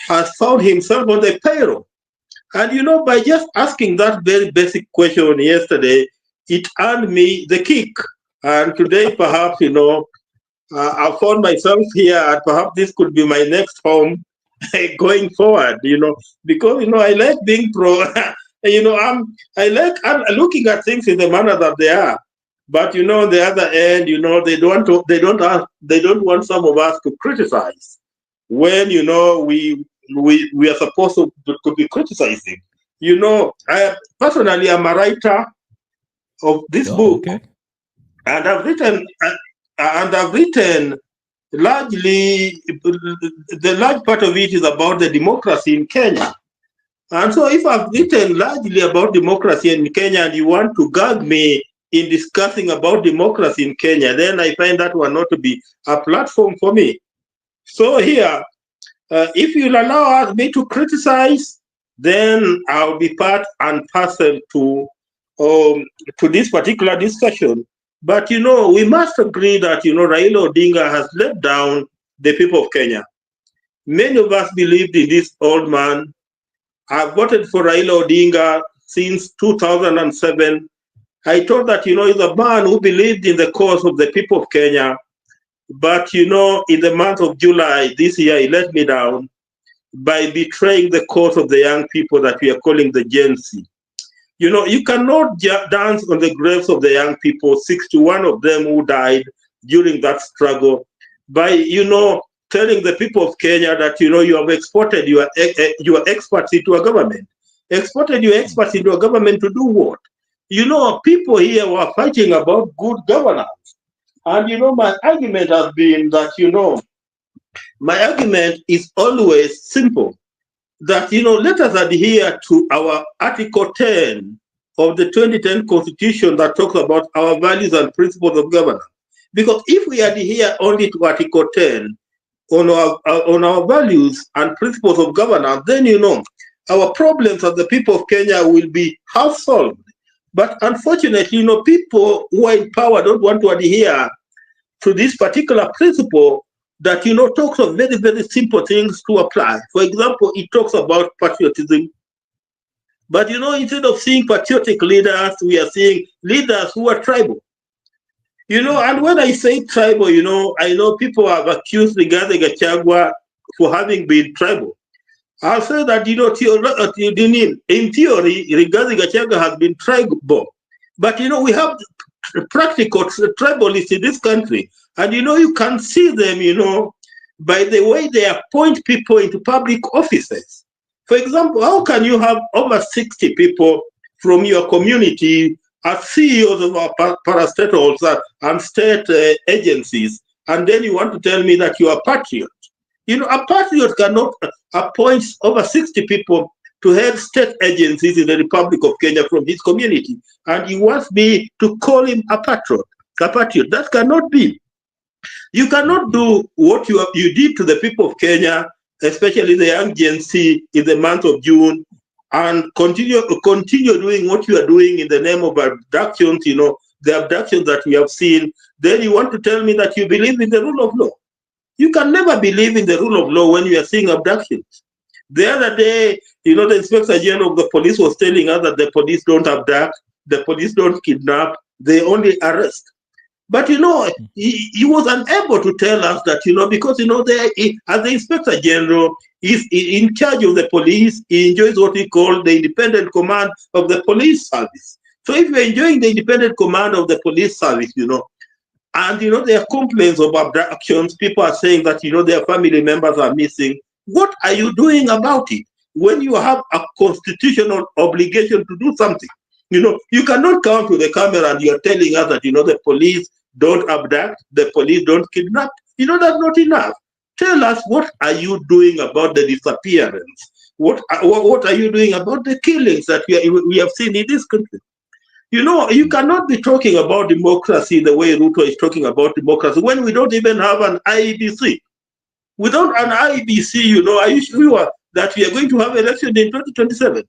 has found himself on the payroll. And you know, by just asking that very basic question yesterday, it earned me the kick. And today, perhaps, you know, I found myself here, and perhaps this could be my next home going forward, you know, because, you know, I like being you know, I'm looking at things in the manner that they are. But, you know, on the other end, you know, they don't want some of us to criticize when, you know, we are supposed to be criticizing. You know, I personally am a writer of this book, okay. and I've written largely, the large part of it is about the democracy in Kenya. And so if I've written largely about democracy in Kenya and you want to gag me in discussing about democracy in Kenya, then I find that one not to be a platform for me. So here, if you'll allow me to criticize, then I'll be part and parcel to this particular discussion. But, you know, we must agree that, you know, Raila Odinga has let down the people of Kenya. Many of us believed in this old man. I've voted for Raila Odinga since 2007. I thought that, you know, he's a man who believed in the cause of the people of Kenya. But, you know, in the month of July this year, he let me down by betraying the cause of the young people that we are calling the Gen Z. You know, you cannot dance on the graves of the young people, 61 of them who died during that struggle, by, you know, telling the people of Kenya that, you know, you have exported your experts into a government. Exported your experts into a government to do what? You know, people here were fighting about good governance. And, you know, my argument has been that, you know, my argument is always simple. That, you know, let us adhere to our Article 10 of the 2010 Constitution that talks about our values and principles of governance. Because if we adhere only to Article 10 on our values and principles of governance, then, you know, our problems as the people of Kenya will be half solved. But unfortunately, you know, people who are in power don't want to adhere to this particular principle that, you know, talks of very, very simple things to apply. For example, it talks about patriotism. But, you know, instead of seeing patriotic leaders, we are seeing leaders who are tribal. You know, and when I say tribal, you know, I know people have accused Rigathi Gachagua for having been tribal. I'll say that, you know, in theory, Rigathi Gachagua has been tribal. But, you know, we have practical tribalists in this country. And, you know, you can see them, you know, by the way they appoint people into public offices. For example, how can you have over 60 people from your community as CEOs of our parastatals and state agencies, and then you want to tell me that you are a patriot? You know, a patriot cannot appoint over 60 people to head state agencies in the Republic of Kenya from his community, and he wants me to call him a patriot. That cannot be. You cannot do what you did to the people of Kenya, especially the young Gen Z, in the month of June, and continue doing what you are doing in the name of abductions, you know, the abductions that we have seen. Then you want to tell me that you believe in the rule of law. You can never believe in the rule of law when you are seeing abductions. The other day, you know, the Inspector General of the police was telling us that the police don't abduct, the police don't kidnap, they only arrest. But, you know, he was unable to tell us that, you know, because, you know, as the Inspector General is in charge of the police, he enjoys what we call the independent command of the police service. So if you're enjoying the independent command of the police service, you know, and, you know, there are complaints of abductions, people are saying that, you know, their family members are missing. What are you doing about it when you have a constitutional obligation to do something? You know, you cannot come to the camera and you're telling us that, you know, the police don't abduct, the police don't kidnap. You know, that's not enough. Tell us, what are you doing about the disappearance? What are you doing about the killings that we have seen in this country? You know, you cannot be talking about democracy the way Ruto is talking about democracy when we don't even have an IEBC. Without an IEBC, you know, are you sure that we are going to have election in 2027?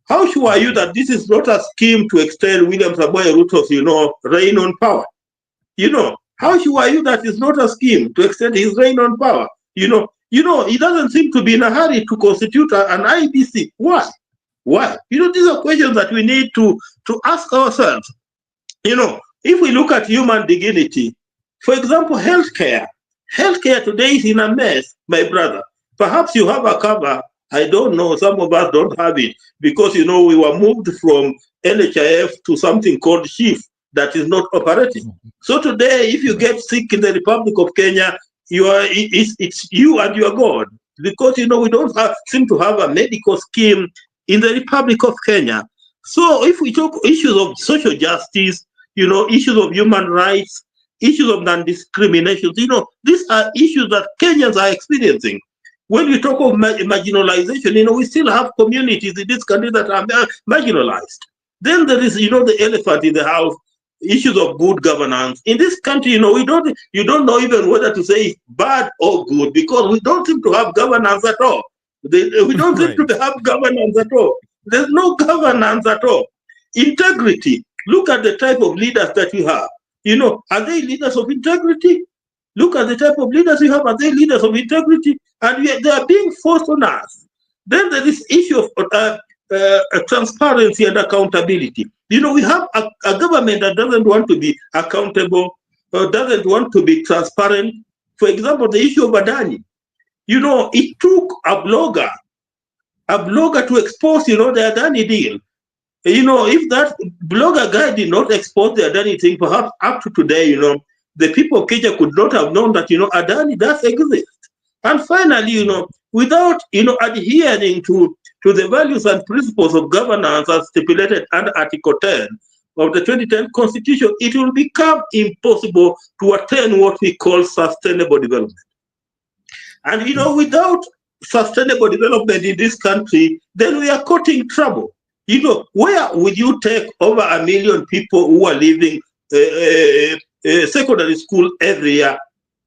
How sure are you that this is not a scheme to extend William Samoei Ruto's, you know, reign on power? You know, how sure are you that it's not a scheme to extend his reign on power? You know, You know, he doesn't seem to be in a hurry to constitute an IBC. Why? Why? You know, these are questions that we need to ask ourselves. You know, if we look at human dignity, for example, healthcare. Healthcare today is in a mess, my brother. Perhaps you have a cover. I don't know. Some of us don't have it because, you know, we were moved from NHIF to something called SHIF that is not operating. So today, if you get sick in the Republic of Kenya, it's you and your God, because, you know, we don't seem to have a medical scheme in the Republic of Kenya. So if we talk issues of social justice, you know, issues of human rights, issues of non-discrimination, you know, these are issues that Kenyans are experiencing. When we talk of marginalization, you know, we still have communities in this country that are marginalized. Then there is, you know, the elephant in the house, issues of good governance. In this country, you know, you don't know even whether to say bad or good, because we don't seem to have governance at all. We don't seem to have governance at all. There's no governance at all. Integrity. Look at the type of leaders that you have. You know, are they leaders of integrity? Look at the type of leaders you have. Are they leaders of integrity? And they are being forced on us. Then there is issue of transparency and accountability. You know, we have a government that doesn't want to be accountable, or doesn't want to be transparent. For example, the issue of Adani. You know, it took a blogger to expose, you know, the Adani deal. You know, if that blogger guy did not expose the Adani thing, perhaps up to today, you know, the people of Kenya could not have known that, you know, Adani does exist. And finally, you know, without, you know, adhering to the values and principles of governance as stipulated under Article 10 of the 2010 Constitution, it will become impossible to attain what we call sustainable development. And, you know, without sustainable development in this country, then we are caught in trouble. You know, where would you take over 1 million people who are leaving secondary school every year?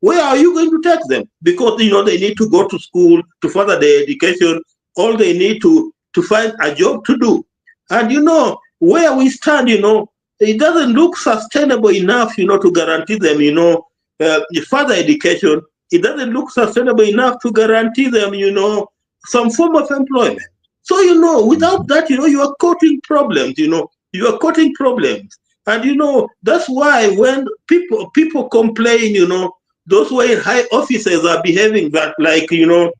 Where are you going to take them? Because, you know, they need to go to school to further their education. All they need to find a job to do. And, you know, where we stand, you know, it doesn't look sustainable enough, you know, to guarantee them, you know, further education. It doesn't look sustainable enough to guarantee them, you know, some form of employment. So, you know, without that, you know, you are caught in problems, you know, you are caught in problems. And, you know, that's why when people complain, you know, those who are in high offices are behaving that like, you know,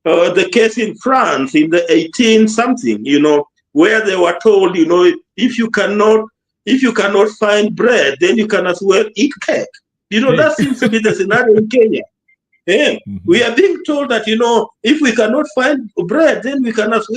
the case in France in the 18-something, you know, where they were told, you know, if you cannot find bread, then you can as well eat cake. You know, that seems to be the scenario in Kenya. Yeah. We are being told that, you know, if we cannot find bread, then we can as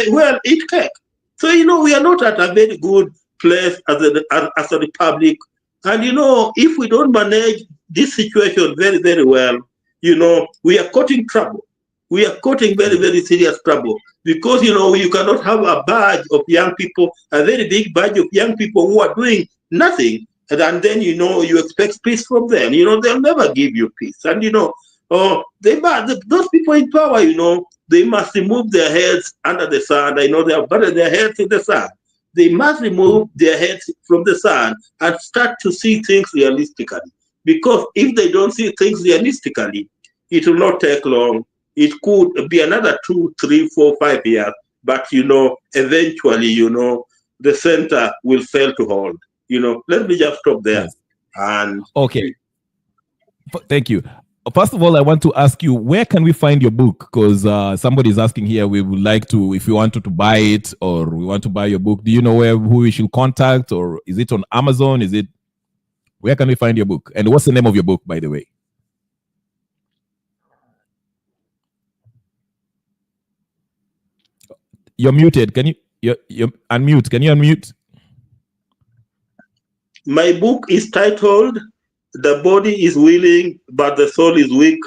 well eat cake. So, you know, we are not at a very good place as a republic. And, you know, if we don't manage this situation very, very well, you know, we are caught in trouble. We are caught in very, very serious trouble because, you know, you cannot have a badge of young people, a very big badge of young people who are doing nothing. And then, you know, you expect peace from them. You know, they'll never give you peace. And, you know, those people in power, you know, they must remove their heads under the sun. I know they have buried their heads in the sun. They must remove their heads from the sun and start to see things realistically. Because if they don't see things realistically, it will not take long. It could be another 2, 3, 4, 5 years. But, you know, eventually, you know, the center will fail to hold. You know, let me just stop there. Yes. And okay. Thank you. First of all, I want to ask you, where can we find your book? Because somebody is asking here, we would like to, if we wanted to buy it or we want to buy your book, do you know who we should contact? Or is it on Amazon? Where can we find your book? And what's the name of your book, by the way? You're muted. Can you unmute? Can you unmute? My book is titled The Body is Willing, but the Soul is Weak.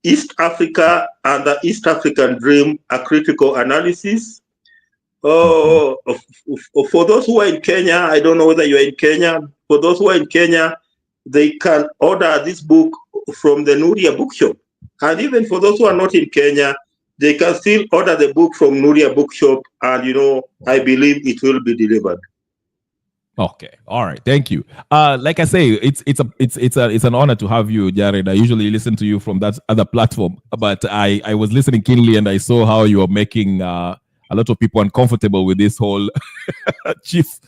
East Africa and the East African Dream, a critical analysis. For those who are in Kenya, I don't know whether you're in Kenya. For those who are in Kenya, they can order this book from the Nuria Bookshop. And even for those who are not in Kenya, they can still order the book from Nuria Bookshop, and, you know, I believe it will be delivered. Okay, all right, thank you. Like I say, it's an honor to have you, Jared. I usually listen to you from that other platform, but I was listening keenly and I saw how you are making a lot of people uncomfortable with this whole chief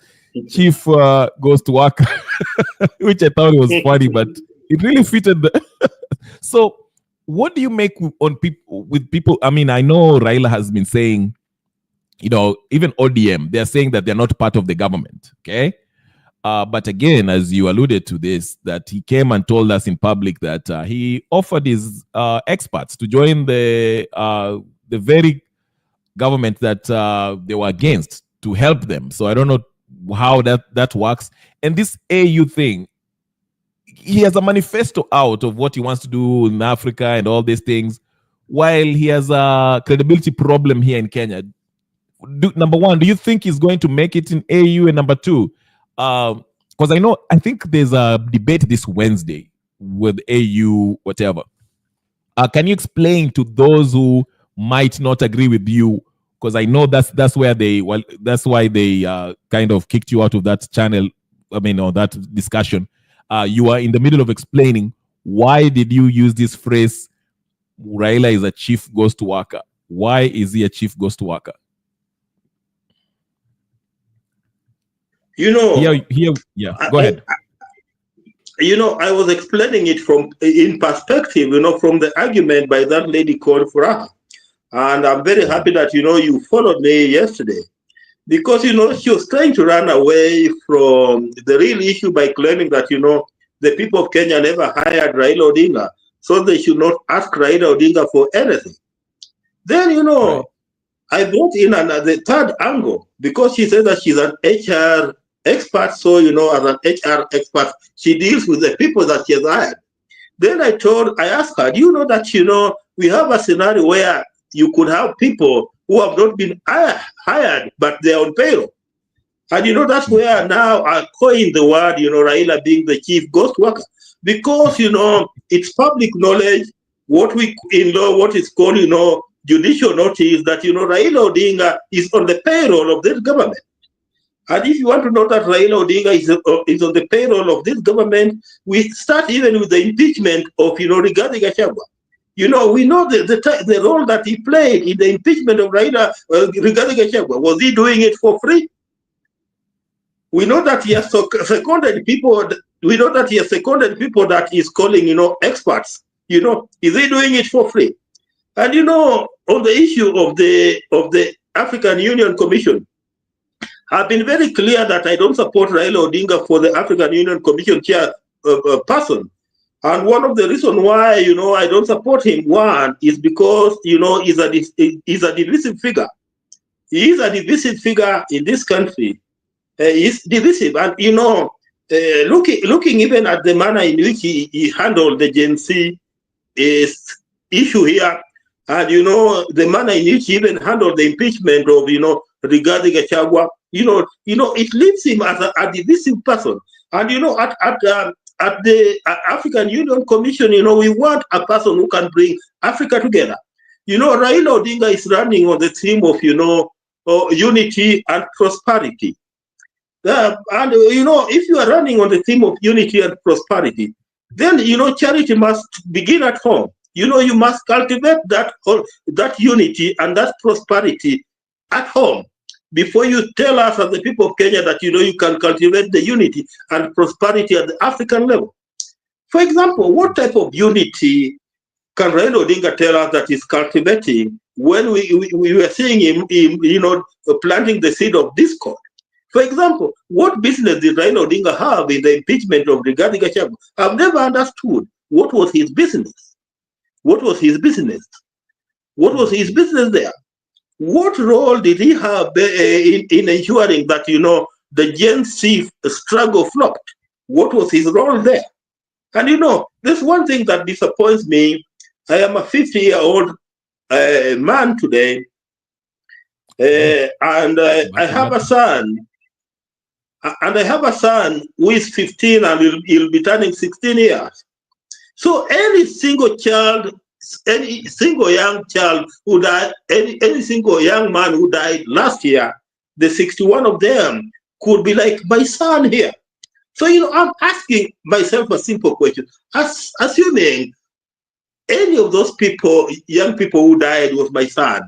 goes to work, which I thought was funny, but it really fitted. So, what do you make on people with people? I mean, I know Raila has been saying, even ODM, they're saying that they're not part of the government. Okay. But again, as you alluded to this, that he came and told us in public that he offered his experts to join the very government that they were against to help them. So I don't know how that works. And this AU thing, he has a manifesto out of what he wants to do in Africa and all these things, while he has a credibility problem here in Kenya. Number one, do you think he's going to make it in AU? And number two, because I think there's a debate this Wednesday with AU, whatever. Can you explain to those who might not agree with you? Because I know that's why they kind of kicked you out of that channel. I mean, or that discussion. You are in the middle of explaining why did you use this phrase, Raila is a chief ghost worker. Why is he a chief ghost worker? Go ahead. I was explaining it in perspective, from the argument by that lady called Furaha. And I'm very happy that, you followed me yesterday. Because, she was trying to run away from the real issue by claiming that, the people of Kenya never hired Raila Odinga, so they should not ask Raila Odinga for anything. Then, right. I brought in the third angle, because she said that she's an HR expert. So, as an HR expert, she deals with the people that she has hired. Then I asked her, do you know that, we have a scenario where you could have people who have not been hired, but they're on payroll. And, that's where now I coined the word, Raila being the chief ghost worker. Because, it's public knowledge, what is called, judicial notice that, Raila Odinga is on the payroll of this government. And if you want to know that Raila Odinga is on the payroll of this government, we start even with the impeachment of, Rigathi Gachagua. We know the role that he played in the impeachment of Raila Rigathi Gachagua. Was he doing it for free? We know that he has seconded people. We know that he has seconded people that he's calling, experts. Is he doing it for free? And on the issue of the African Union Commission, I've been very clear that I don't support Raila Odinga for the African Union Commission chair person. And one of the reasons why, I don't support him, one, is because, he's a divisive figure. He is a divisive figure in this country. He's divisive. And, looking even at the manner in which he handled the Gen Z issue here, and, the manner in which he even handled the impeachment of, Rigathi Gachagua, it leaves him as a divisive person. And, at the African Union Commission, we want a person who can bring Africa together. Raila Odinga is running on the theme of, unity and prosperity. And, if you are running on the theme of unity and prosperity, then, charity must begin at home. You must cultivate that unity and that prosperity at home before you tell us as the people of Kenya that, you can cultivate the unity and prosperity at the African level. For example, what type of unity can Raila Odinga tell us that he's cultivating when we were seeing him, planting the seed of discord? For example, what business did Raila Odinga have in the impeachment of Rigathi Gachagua? I've never understood what was his business. What was his business? What was his business there? What role did he have in ensuring that, the Gen Z struggle flopped? What was his role there? And, there's one thing that disappoints me. I am a 50-year-old man today, and I have a son. And I have a son who is 15 and he'll be turning 16 years. So any single child, any single young child who died, any single young man who died last year, the 61 of them could be like my son here. So, I'm asking myself a simple question. Assuming any of those people, young people who died was my son,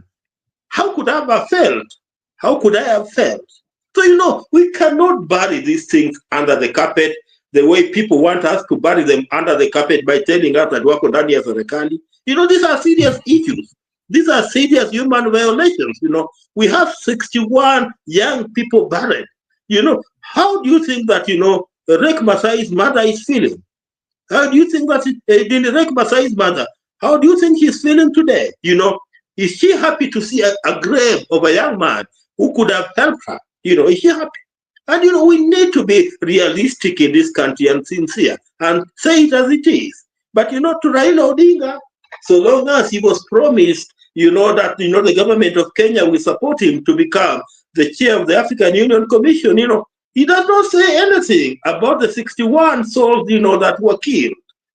how could I have felt? How could I have felt? So, we cannot bury these things under the carpet the way people want us to bury them under the carpet by telling us that wako ndani ya serikali. These are serious issues. These are serious human violations. We have 61 young people buried. How do you think that, Rek Masai's mother is feeling? How do you think that Rek Masai's mother, how do you think she's feeling today? Is she happy to see a grave of a young man who could have helped her? Is she happy? And, we need to be realistic in this country and sincere and say it as it is. But, to Raila Odinga, so long as he was promised, that, the government of Kenya will support him to become the chair of the African Union Commission, he does not say anything about the 61 souls, that were killed.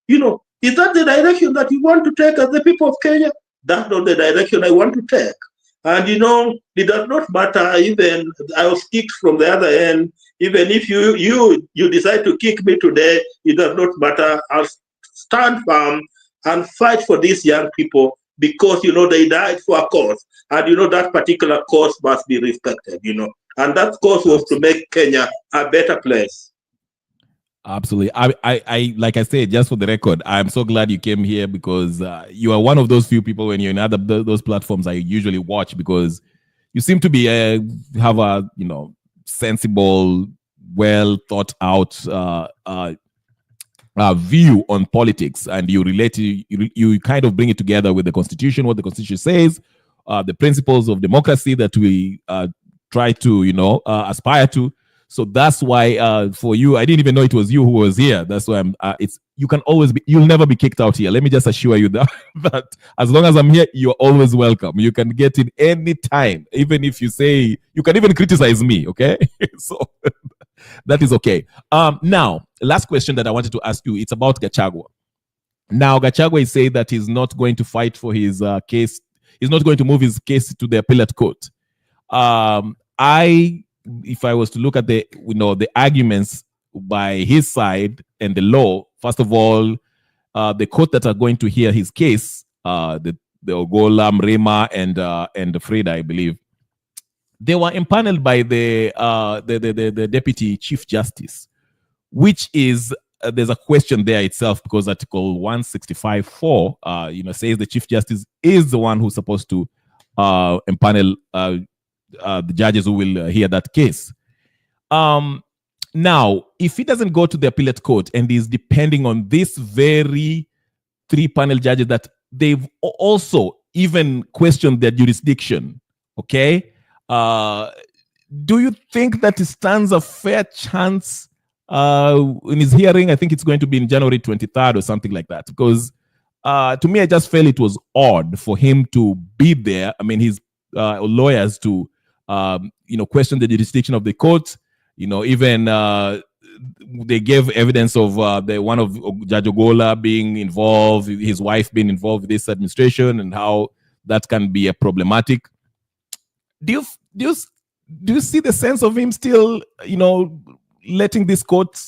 Is that the direction that you want to take as the people of Kenya? That's not the direction I want to take. And, it does not matter, even I was kicked from the other end. Even if you decide to kick me today, it does not matter. I'll stand firm and fight for these young people because, they died for a cause. And, that particular cause must be respected, And that cause was to make Kenya a better place. Absolutely. I like I said, just for the record, I'm so glad you came here because you are one of those few people when you're in those platforms I usually watch because you seem to be have a sensible, well thought out view on politics, and you relate you kind of bring it together with the Constitution, what the Constitution says, the principles of democracy that we try to aspire to. So that's why for you, I didn't even know it was you who was here. That's why you'll never be kicked out here. Let me just assure you that as long as I'm here, you're always welcome. You can get in any time, even if you say, you can even criticize me, okay? So that is okay. Now, last question that I wanted to ask you, it's about Gachagua. Now, Gachagua is saying that he's not going to fight for his case. He's not going to move his case to the appellate court. If I was to look at the arguments by his side and the law, first of all, the court that are going to hear his case, the Ogola, Mrema, and Freda, I believe, they were impaneled by the Deputy Chief Justice, which is there's a question there itself because Article 165(4) says the Chief Justice is the one who's supposed to impanel the judges who will hear that case. Now, if he doesn't go to the appellate court and is depending on this very 3-panel judges that they've also even questioned their jurisdiction, okay? Do you think that it stands a fair chance in his hearing? I think it's going to be in January 23rd or something like that. Because to me, I just felt it was odd for him to be there. I mean, his lawyers to question the jurisdiction of the court. Even they gave evidence of one of Judge Ogola being involved, his wife being involved with this administration, and how that can be a problematic. Do you see the sense of him still, letting this court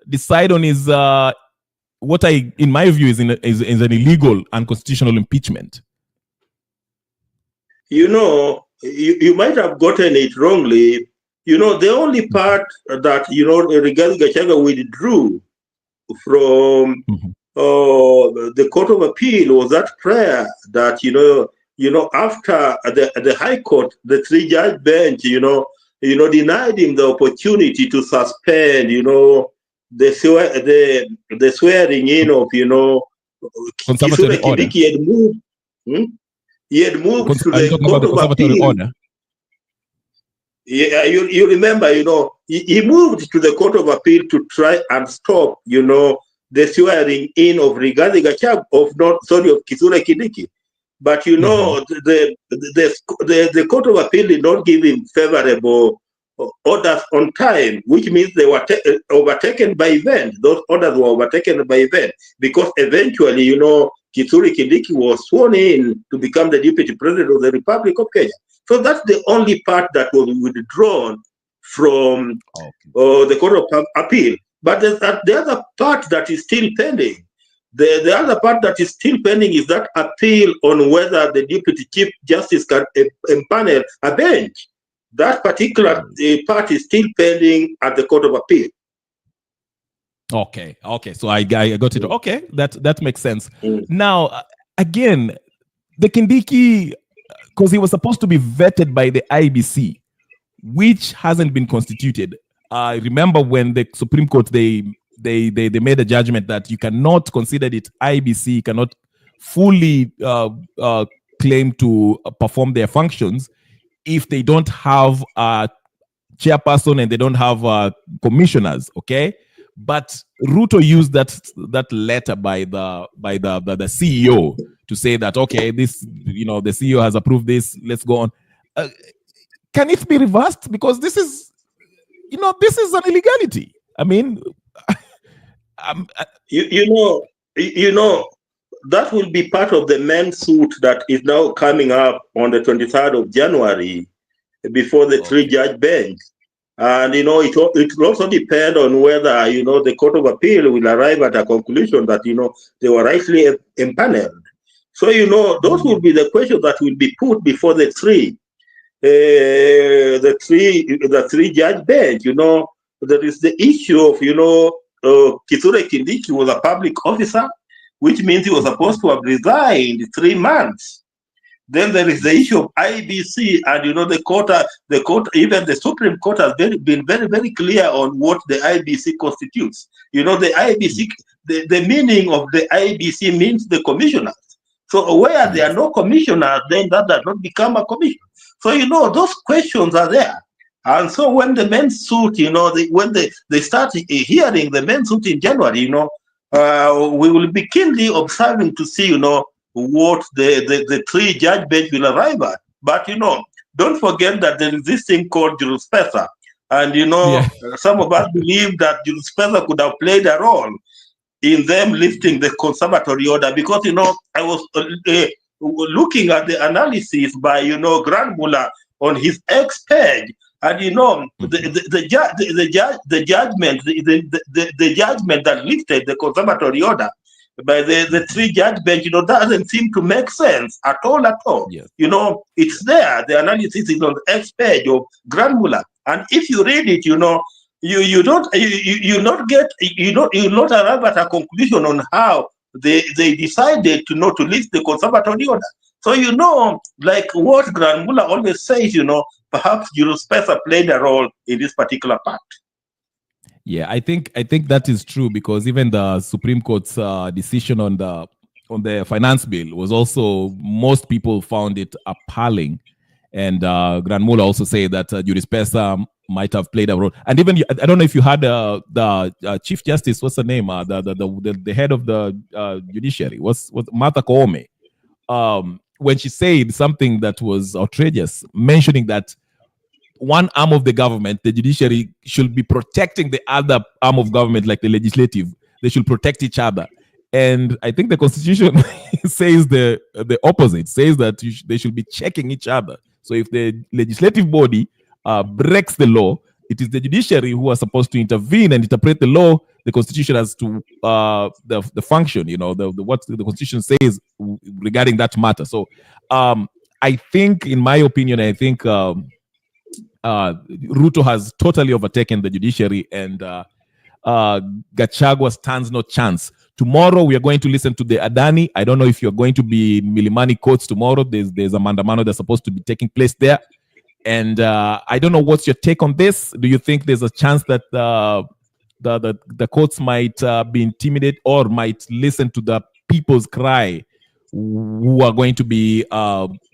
decide on his what in my view is an illegal, unconstitutional impeachment? You might have gotten it wrongly. The only part that, regarding Gachagua withdrew from the Court of Appeal was that prayer that, after the High Court, the 3-judge bench, denied him the opportunity to suspend, the swearing in of, conservatory order. He had moved to the Court of Appeal. Order. Yeah, you remember, he moved to the Court of Appeal to try and stop, the swearing in of Rigathi Gachagua, of Kithure Kindiki. But the Court of Appeal did not give him favorable orders on time, which means they were overtaken by event. Those orders were overtaken by event because eventually, Kithure Kindiki was sworn in to become the Deputy President of the Republic of Kenya. So that's the only part that was withdrawn from the Court of Appeal. But there's the other part that is still pending. The other part that is still pending is that appeal on whether the Deputy Chief Justice can empanel a bench. That particular part is still pending at the Court of Appeal. Okay. So I got it. Okay, that makes sense. Now, again, the Kindiki, because he was supposed to be vetted by the IBC, which hasn't been constituted. I remember when the Supreme Court they made a judgment that you cannot consider it IBC, cannot fully claim to perform their functions if they don't have a chairperson and they don't have commissioners. Okay, but Ruto used that letter by the CEO to say that, okay, this, the CEO has approved this. Let's go on. Can it be reversed? Because this is an illegality. I mean, that will be part of the men's suit that is now coming up on the 23rd of January before the three-judge bench. And, it will also depend on whether, the Court of Appeal will arrive at a conclusion that, they were rightly empaneled. So, those will be the questions that will be put before the three-judge bench. There is the issue of, Kithure Kindiki was a public officer, which means he was supposed to have resigned 3 months. Then there is the issue of IBC, and the court, even the Supreme Court has been very, very clear on what the IBC constitutes. The IBC, the meaning of the IBC means the commissioners. So where there are no commissioners, then that does not become a commission. So those questions are there. And so when the men's suit, when they start hearing the men's suit in January, we will be keenly observing to see, what the three-judge bench will arrive at. But, don't forget that there is this thing called jurispesa. And, some of us believe that jurispesa could have played a role in them lifting the conservatory order. Because, I was looking at the analysis by, Grand Mula on his X page. And the judgment that lifted the conservatory order by the three-judge bench, doesn't seem to make sense at all. Yes. It's there. The analysis is on the X page of Grand Mula, and if you read it, you'll not arrive at a conclusion on how they decided to lift the conservatory order. So like what Grand Mula always says, perhaps jurispesa played a role in this particular part. Yeah, I think that is true, because even the Supreme Court's decision on the finance bill was also, most people found it appalling, and Grand Mula also said that jurispesa might have played a role. And even I don't know if you had the Chief Justice, what's the name, the head of the judiciary, was Martha Koome. When she said something that was outrageous, mentioning that one arm of the government, the judiciary, should be protecting the other arm of government, like the legislative. They should protect each other. And I think the Constitution says the opposite, says that they should be checking each other. So if the legislative body breaks the law, it is the judiciary who are supposed to intervene and interpret the law, the Constitution, as to the function, what the Constitution says regarding that matter. So I think, in my opinion, Ruto has totally overtaken the judiciary, and Gachagua stands no chance. Tomorrow we are going to listen to the Adani. I don't know if you're going to be Milimani courts tomorrow. There's a mandamano that's supposed to be taking place there. And I don't know, what's your take on this? Do you think there's a chance that the courts might be intimidated, or might listen to the people's cry who are going to be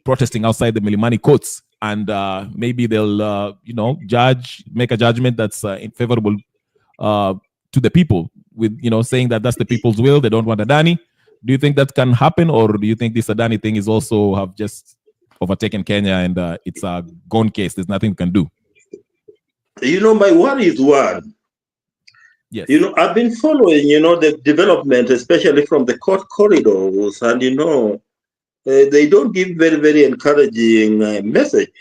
protesting outside the Milimani courts? And maybe they'll, make a judgment that's favorable to the people, with, saying that that's the people's will. They don't want Adani. Do you think that can happen, or do you think this Adani thing is also have just overtaken Kenya and it's a gone case? There's nothing we can do. My worry is one. Yes. I've been following, the development, especially from the court corridors, and they don't give very, very encouraging message.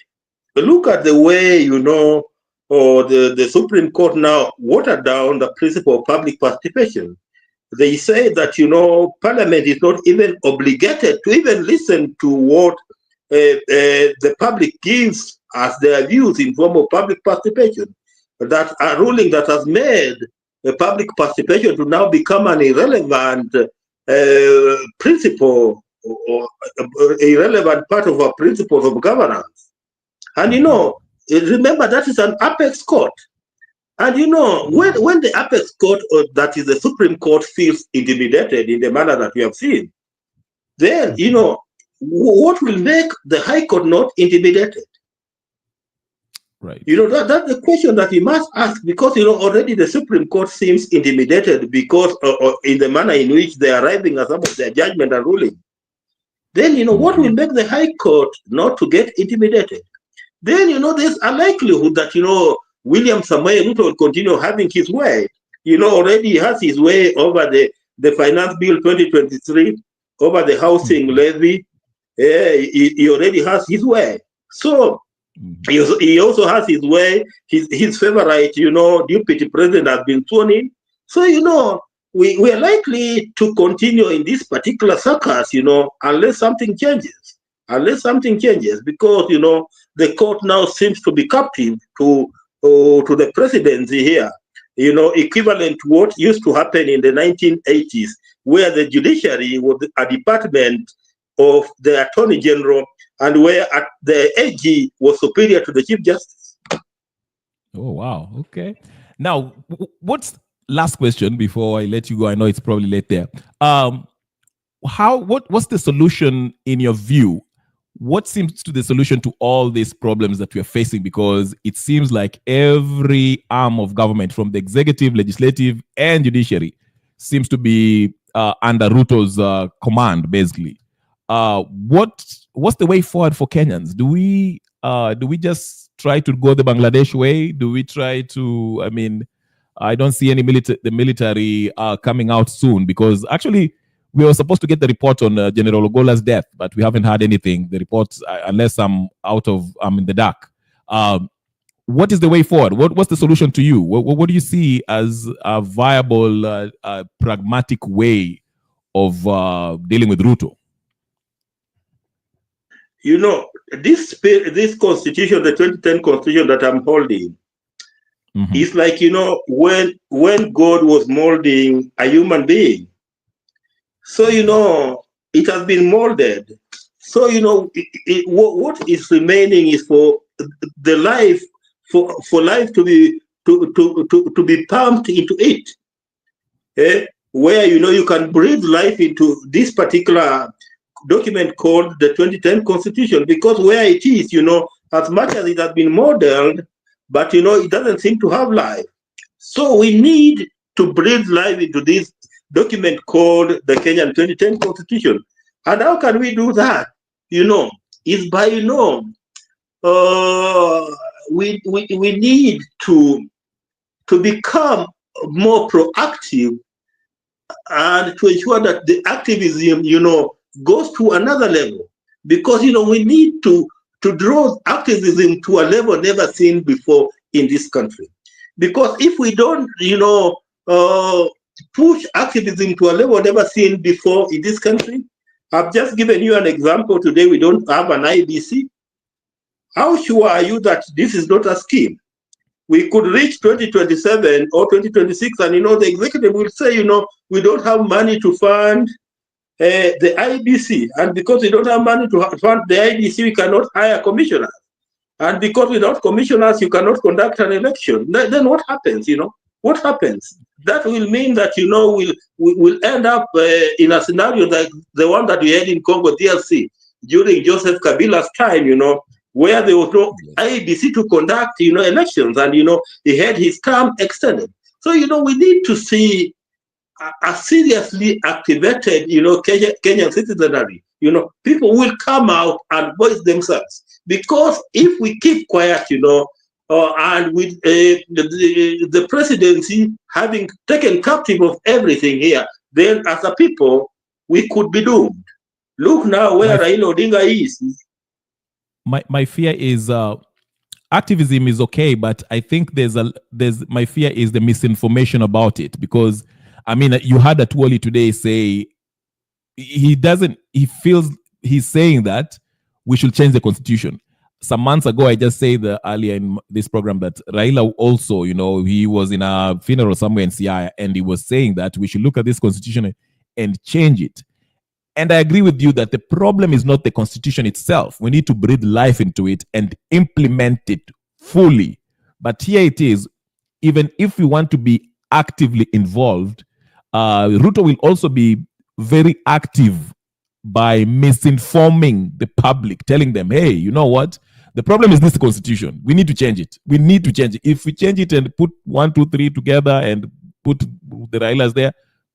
Look at the way, or the Supreme Court now watered down the principle of public participation. They say that, Parliament is not even obligated to even listen to what the public gives as their views in form of public participation. That a ruling that has made public participation to now become an irrelevant principle or irrelevant part of our principles of governance. And remember, that is an apex court. And when the apex court, or that is the Supreme Court, feels intimidated in the manner that we have seen, then what will make the High Court not intimidated? Right. That's the question that we must ask, because already the Supreme Court seems intimidated because in the manner in which they are arriving at some of their judgment and ruling. Then what will make the High Court not to get intimidated? Then there's a likelihood that William Samoei Ruto will continue having his way. Already he has his way over the Finance Bill 2023, over the housing levy. He already has his way. So he also has his way. His favorite, deputy president has been sworn in. So we are likely to continue in this particular circus, unless something changes. Because the court now seems to be captive to the presidency here, equivalent to what used to happen in the 1980s, where the judiciary was a department of the Attorney General, and where the AG was superior to the Chief Justice. Oh, wow. Okay. Now, what's last question before I let you go? I know it's probably late there. What's the solution in your view? What seems to be the solution to all these problems that we are facing? Because it seems like every arm of government, from the executive, legislative, and judiciary, seems to be under Ruto's command, basically. What's the way forward for Kenyans? Do we just try to go the Bangladesh way? Do we try to? I don't see any the military coming out soon, because actually we were supposed to get the report on General Ogola's death, but we haven't had anything. The reports, unless I'm in the dark. What is the way forward? What's the solution to you? What do you see as a viable, pragmatic way of dealing with Ruto? This constitution, the 2010 constitution that I'm holding, is like, when God was molding a human being. So, it has been molded. So, what is remaining is for the life, for life to be pumped into it. Where, you can breathe life into this particular document called the 2010 Constitution, because where it is, as much as it has been modeled, but, it doesn't seem to have life. So we need to breathe life into this document called the Kenyan 2010 Constitution. And how can we do that? Is by, we need to become more proactive, and to ensure that the activism, goes to another level. Because, we need to draw activism to a level never seen before in this country. Because if we don't, push activism to a level never seen before in this country, I've just given you an example today. We don't have an IBC. How sure are you that this is not a scheme? We could reach 2027 or 2026, and the executive will say, we don't have money to fund the IBC, and because we don't have money to fund the IBC, we cannot hire commissioners, and because without commissioners, you cannot conduct an election. Then what happens? What happens? That will mean that we'll end up in a scenario like the one that we had in Congo DRC during Joseph Kabila's time, where there was no IBC to conduct elections, and he had his term extended. So we need to see a seriously activated Kenyan citizenry. People will come out and voice themselves, because if we keep quiet, and with the presidency having taken captive of everything here, then as a people, we could be doomed. Look now where Raila Odinga is. My fear is activism is okay, but I think there's my fear is the misinformation about it, because I mean, you had Atwoli today say he feels he's saying that we should change the constitution. Some months ago, I just said earlier in this program that Raila also, he was in a funeral somewhere in Siaya, and he was saying that we should look at this constitution and change it. And I agree with you that the problem is not the constitution itself. We need to breathe life into it and implement it fully. But here it is, even if we want to be actively involved, Ruto will also be very active by misinforming the public, telling them, hey, you know what? The problem is this constitution. We need to change it. We need to change it. If we change it and put 1, 2, 3 together and put the Railas there,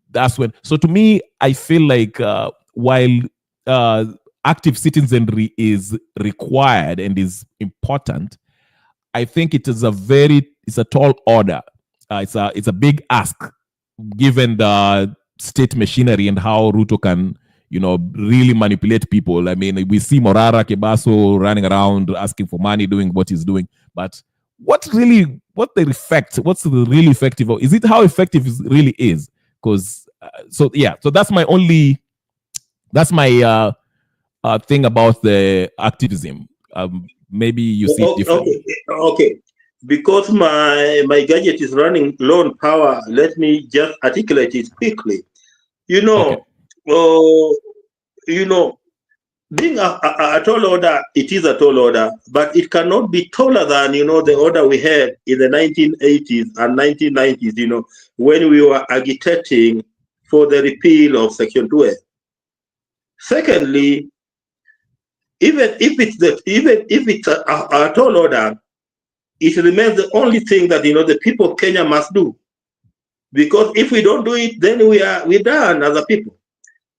that's when. So to me, I feel like while active citizenry is required and is important, I think it's a tall order. It's a big ask, given the state machinery and how Ruto can, really manipulate people. I mean, we see Morara Kebaso running around asking for money, doing what he's doing. But what's the really effective? Is it how effective it really is? Because so that's my thing about the activism. Maybe you see it differently. Okay. Because my gadget is running low on power, let me just articulate it quickly. Being a tall order, it is a tall order, but it cannot be taller than, the order we had in the 1980s and 1990s, when we were agitating for the repeal of Section 12. Secondly, even if it's a tall order, it remains the only thing that, the people of Kenya must do. Because if we don't do it, then we're done as a people.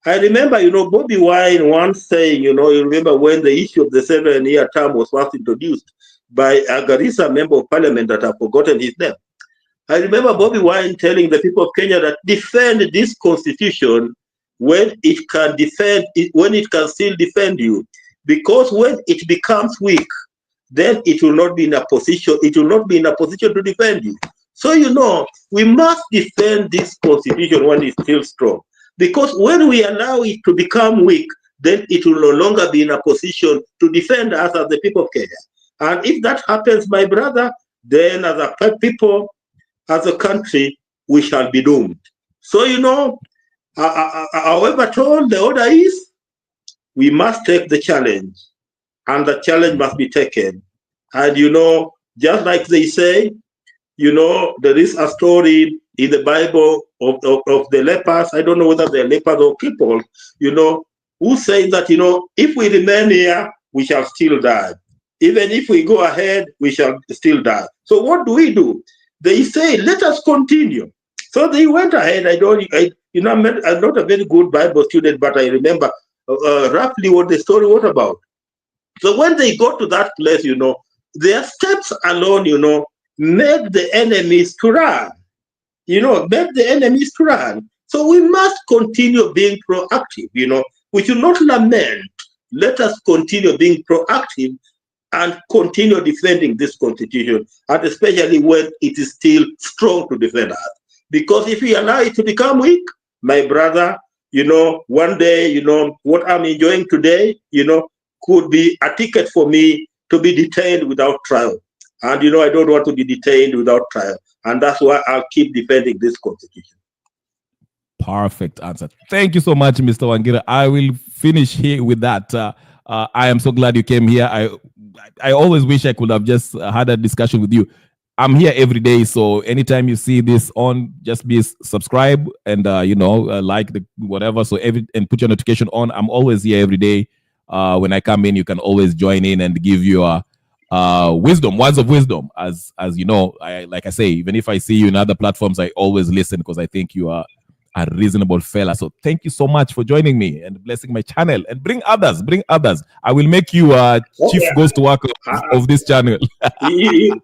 I remember, Bobby Wine once saying, you remember when the issue of the 7-year term was first introduced by a Garissa member of parliament that I've forgotten his name. I remember Bobby Wine telling the people of Kenya that defend this constitution when it can still defend you. Because when it becomes weak, then it will not be in a position to defend you. So, we must defend this constitution when it's still strong. Because when we allow it to become weak, then it will no longer be in a position to defend us as the people of Kenya. And if that happens, my brother, then as a people, as a country, we shall be doomed. So, however tall the order is, we must take the challenge. And the challenge must be taken. And, just like they say, there is a story in the Bible of the lepers. I don't know whether they're lepers or people, who say that, if we remain here, we shall still die. Even if we go ahead, we shall still die. So what do? They say, let us continue. So they went ahead. I'm not a very good Bible student, but I remember roughly what the story was about. So when they got to that place, their steps alone, made the enemies to run. Made the enemies to run. So we must continue being proactive, We should not lament. Let us continue being proactive and continue defending this constitution, and especially when it is still strong to defend us. Because if we allow it to become weak, my brother, one day, what I'm enjoying today, could be a ticket for me to be detained without trial. And, I don't want to be detained without trial. And that's why I'll keep defending this constitution. Perfect answer. Thank you so much, Mr. Wangira. I will finish here with that. I am so glad you came here. I always wish I could have just had a discussion with you. I'm here every day, so anytime you see this on, just be subscribe and like the whatever. So and put your notification on. I'm always here every day. When I come in, you can always join in and give your words of wisdom. As you know, like I say, even if I see you in other platforms, I always listen because I think you are a reasonable fella. So thank you so much for joining me and blessing my channel, and bring others. I will make you chief ghost worker of this channel. The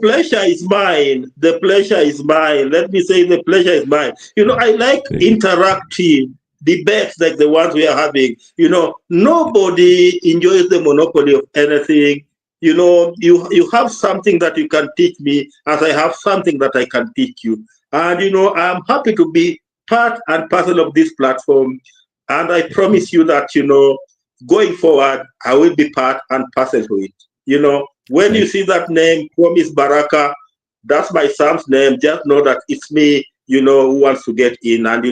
pleasure is mine. The pleasure is mine. Let me say the pleasure is mine. I like interactive debates like the ones we are having. Nobody enjoys the monopoly of anything. you have something that you can teach me, as I have something that I can teach you. And I'm happy to be part and parcel of this platform. And I promise you that going forward, I will be part and parcel to it. When you see that name, Promise Baraka, that's my son's name. Just know that it's me, who wants to get in. And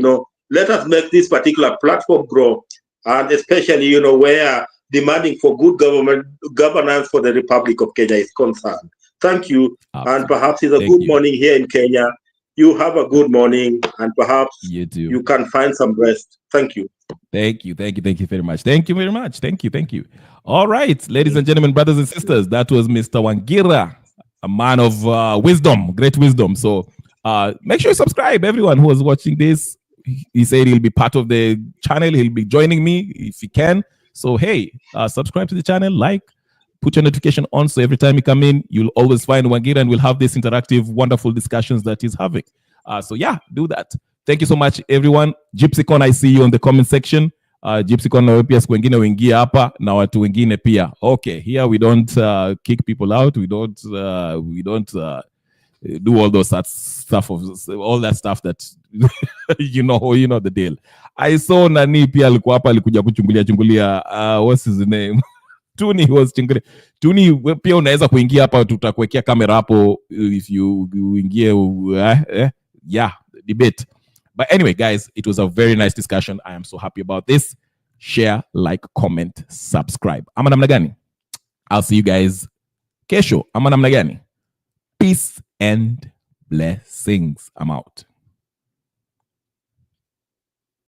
let us make this particular platform grow. And especially, where demanding for good governance for the Republic of Kenya is concerned. Thank you. Absolutely. And perhaps it's a good morning here in Kenya. You have a good morning, and perhaps you can find some rest. Thank you. Thank you very much. Thank you very much. Thank you. All right, ladies and gentlemen, brothers and sisters, that was Mr. Wangira, a man of wisdom, great wisdom. So make sure you subscribe, everyone who is watching this. He said he'll be part of the channel. He'll be joining me if he can. So, hey, subscribe to the channel, like, put your notification on, so every time you come in, you'll always find Wangira, and we'll have this interactive, wonderful discussions that he's having. So, yeah, do that. Thank you so much, everyone. GypsyCon, I see you in the comment section. GypsyCon na pia siku wengine wengia hapa na watu wengine pia. Okay, here we don't kick people out. We don't do all those stuff all that stuff that you know the deal. I saw nani pia alikuwa hapa, alikuja kuchungulia what's his name? Tuni was chungulia. Tuni pia unaweza kuingia hapa, tutakuwekea kamera hapo if you ingie yeah, debate. But anyway, guys, it was a very nice discussion. I am so happy about this. Share, like, comment, subscribe. Ama namna gani? I'll see you guys kesho. Ama namna gani? Peace and blessings. I'm out.